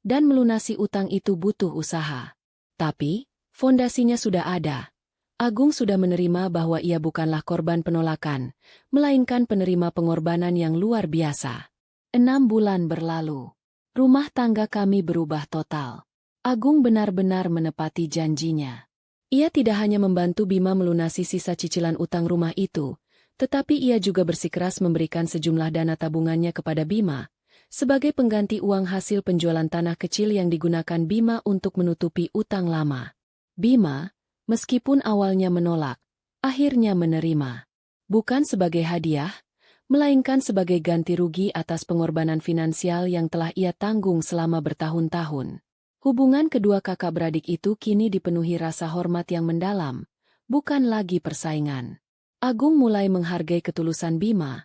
dan melunasi utang itu butuh usaha. Tapi, fondasinya sudah ada. Agung sudah menerima bahwa ia bukanlah korban penolakan, melainkan penerima pengorbanan yang luar biasa. 6 bulan berlalu. Rumah tangga kami berubah total. Agung benar-benar menepati janjinya. Ia tidak hanya membantu Bima melunasi sisa cicilan utang rumah itu, tetapi ia juga bersikeras memberikan sejumlah dana tabungannya kepada Bima, sebagai pengganti uang hasil penjualan tanah kecil yang digunakan Bima untuk menutupi utang lama. Bima, meskipun awalnya menolak, akhirnya menerima. Bukan sebagai hadiah, melainkan sebagai ganti rugi atas pengorbanan finansial yang telah ia tanggung selama bertahun-tahun. Hubungan kedua kakak beradik itu kini dipenuhi rasa hormat yang mendalam, bukan lagi persaingan. Agung mulai menghargai ketulusan Bima,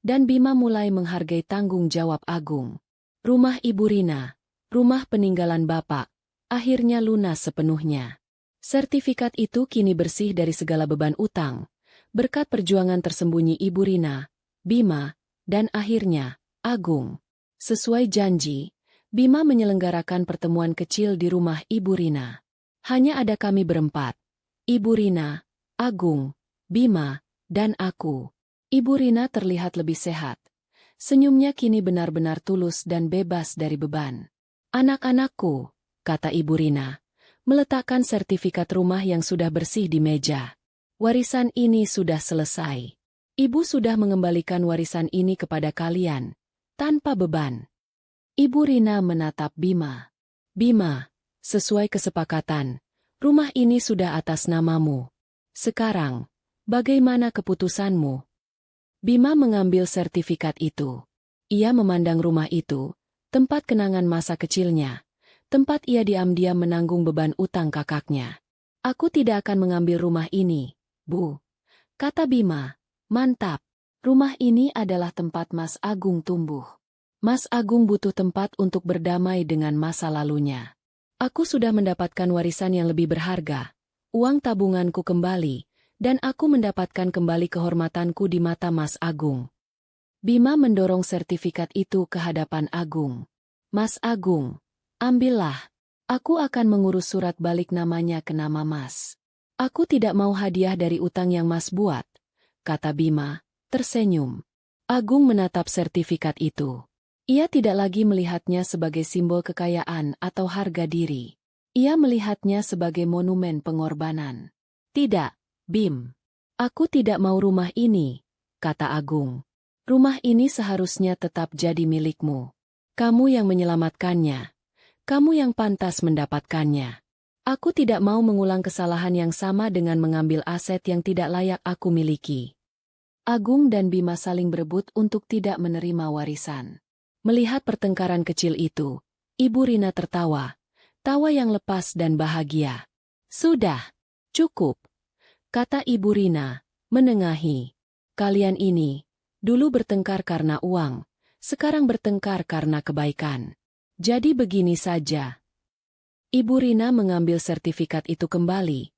dan Bima mulai menghargai tanggung jawab Agung. Rumah Ibu Rina, rumah peninggalan bapak, akhirnya lunas sepenuhnya. Sertifikat itu kini bersih dari segala beban utang, berkat perjuangan tersembunyi Ibu Rina, Bima, dan akhirnya, Agung. Sesuai janji, Bima menyelenggarakan pertemuan kecil di rumah Ibu Rina. Hanya ada kami berempat. Ibu Rina, Agung, Bima, dan aku. Ibu Rina terlihat lebih sehat. Senyumnya kini benar-benar tulus dan bebas dari beban. "Anak-anakku," kata Ibu Rina, meletakkan sertifikat rumah yang sudah bersih di meja. Warisan ini sudah selesai. Ibu sudah mengembalikan warisan ini kepada kalian, tanpa beban. Ibu Rina menatap Bima. Bima, sesuai kesepakatan, rumah ini sudah atas namamu. Sekarang, bagaimana keputusanmu? Bima mengambil sertifikat itu. Ia memandang rumah itu, tempat kenangan masa kecilnya, tempat ia diam-diam menanggung beban utang kakaknya. Aku tidak akan mengambil rumah ini, Bu. Kata Bima. Mantap. Rumah ini adalah tempat Mas Agung tumbuh. Mas Agung butuh tempat untuk berdamai dengan masa lalunya. Aku sudah mendapatkan warisan yang lebih berharga. Uang tabunganku kembali, dan aku mendapatkan kembali kehormatanku di mata Mas Agung. Bima mendorong sertifikat itu ke hadapan Agung. Mas Agung, ambillah. Aku akan mengurus surat balik namanya ke nama Mas. Aku tidak mau hadiah dari utang yang Mas buat, kata Bima, tersenyum. Agung menatap sertifikat itu. Ia tidak lagi melihatnya sebagai simbol kekayaan atau harga diri. Ia melihatnya sebagai monumen pengorbanan. Tidak, Bim. Aku tidak mau rumah ini, kata Agung. Rumah ini seharusnya tetap jadi milikmu. Kamu yang menyelamatkannya. Kamu yang pantas mendapatkannya. Aku tidak mau mengulang kesalahan yang sama dengan mengambil aset yang tidak layak aku miliki. Agung dan Bima saling berebut untuk tidak menerima warisan. Melihat pertengkaran kecil itu, Ibu Rina tertawa. Tawa yang lepas dan bahagia. Sudah, cukup, kata Ibu Rina, menengahi. Kalian ini, dulu bertengkar karena uang, sekarang bertengkar karena kebaikan. Jadi begini saja. Ibu Rina mengambil sertifikat itu kembali,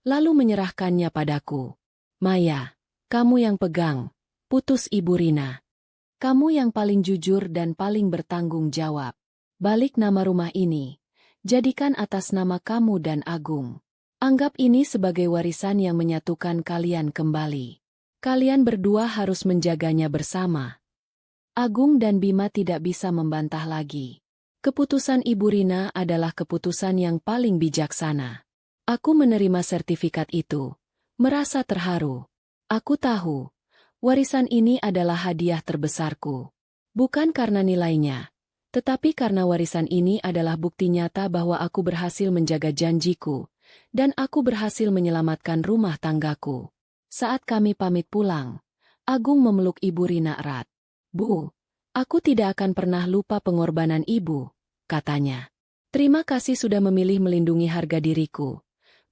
lalu menyerahkannya padaku. Maya, kamu yang pegang, putus Ibu Rina. Kamu yang paling jujur dan paling bertanggung jawab. Balik nama rumah ini. Jadikan atas nama kamu dan Agung. Anggap ini sebagai warisan yang menyatukan kalian kembali. Kalian berdua harus menjaganya bersama. Agung dan Bima tidak bisa membantah lagi. Keputusan Ibu Rina adalah keputusan yang paling bijaksana. Aku menerima sertifikat itu, merasa terharu. Aku tahu, warisan ini adalah hadiah terbesarku. Bukan karena nilainya, tetapi karena warisan ini adalah bukti nyata bahwa aku berhasil menjaga janjiku, dan aku berhasil menyelamatkan rumah tanggaku. Saat kami pamit pulang, Agung memeluk Ibu Rina erat. Bu, aku tidak akan pernah lupa pengorbanan Ibu, katanya. Terima kasih sudah memilih melindungi harga diriku.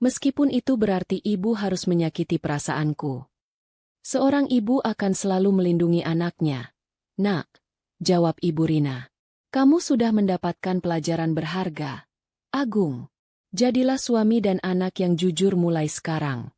Meskipun itu berarti Ibu harus menyakiti perasaanku. Seorang ibu akan selalu melindungi anaknya. Nak, jawab Ibu Rina. Kamu sudah mendapatkan pelajaran berharga. Agung, jadilah suami dan anak yang jujur mulai sekarang.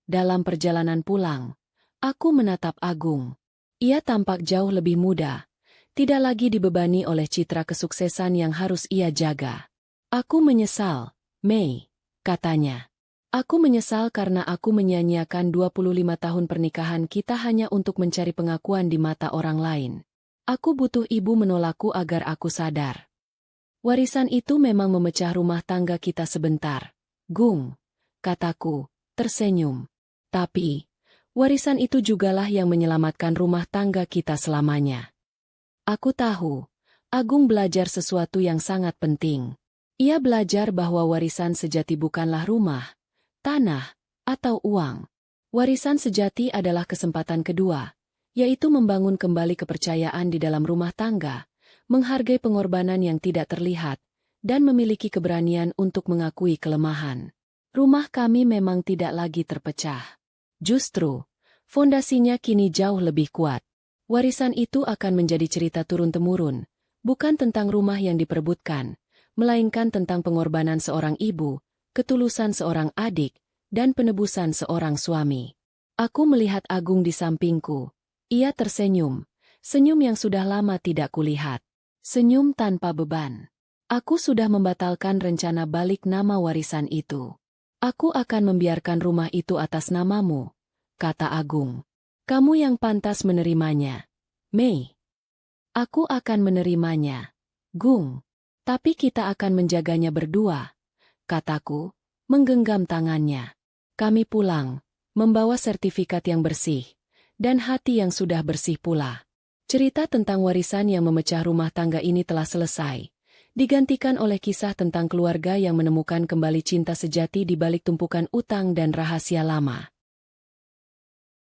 Dalam perjalanan pulang, aku menatap Agung. Ia tampak jauh lebih muda, tidak lagi dibebani oleh citra kesuksesan yang harus ia jaga. Aku menyesal, Mei, katanya. Aku menyesal karena aku menyia-nyiakan 25 tahun pernikahan kita hanya untuk mencari pengakuan di mata orang lain. Aku butuh ibu menolakku agar aku sadar. Warisan itu memang memecah rumah tangga kita sebentar. Gung, kataku, tersenyum. Tapi, warisan itu jugalah yang menyelamatkan rumah tangga kita selamanya. Aku tahu, Agung belajar sesuatu yang sangat penting. Ia belajar bahwa warisan sejati bukanlah rumah, tanah, atau uang. Warisan sejati adalah kesempatan kedua, yaitu membangun kembali kepercayaan di dalam rumah tangga, menghargai pengorbanan yang tidak terlihat, dan memiliki keberanian untuk mengakui kelemahan. Rumah kami memang tidak lagi terpecah. Justru, fondasinya kini jauh lebih kuat. Warisan itu akan menjadi cerita turun-temurun, bukan tentang rumah yang diperebutkan, melainkan tentang pengorbanan seorang ibu, ketulusan seorang adik, dan penebusan seorang suami. Aku melihat Agung di sampingku. Ia tersenyum, senyum yang sudah lama tidak kulihat. Senyum tanpa beban. Aku sudah membatalkan rencana balik nama warisan itu. Aku akan membiarkan rumah itu atas namamu, kata Agung. Kamu yang pantas menerimanya, Mei. Aku akan menerimanya, Gung. Tapi kita akan menjaganya berdua, kataku, menggenggam tangannya. Kami pulang, membawa sertifikat yang bersih, dan hati yang sudah bersih pula. Cerita tentang warisan yang memecah rumah tangga ini telah selesai, digantikan oleh kisah tentang keluarga yang menemukan kembali cinta sejati di balik tumpukan utang dan rahasia lama.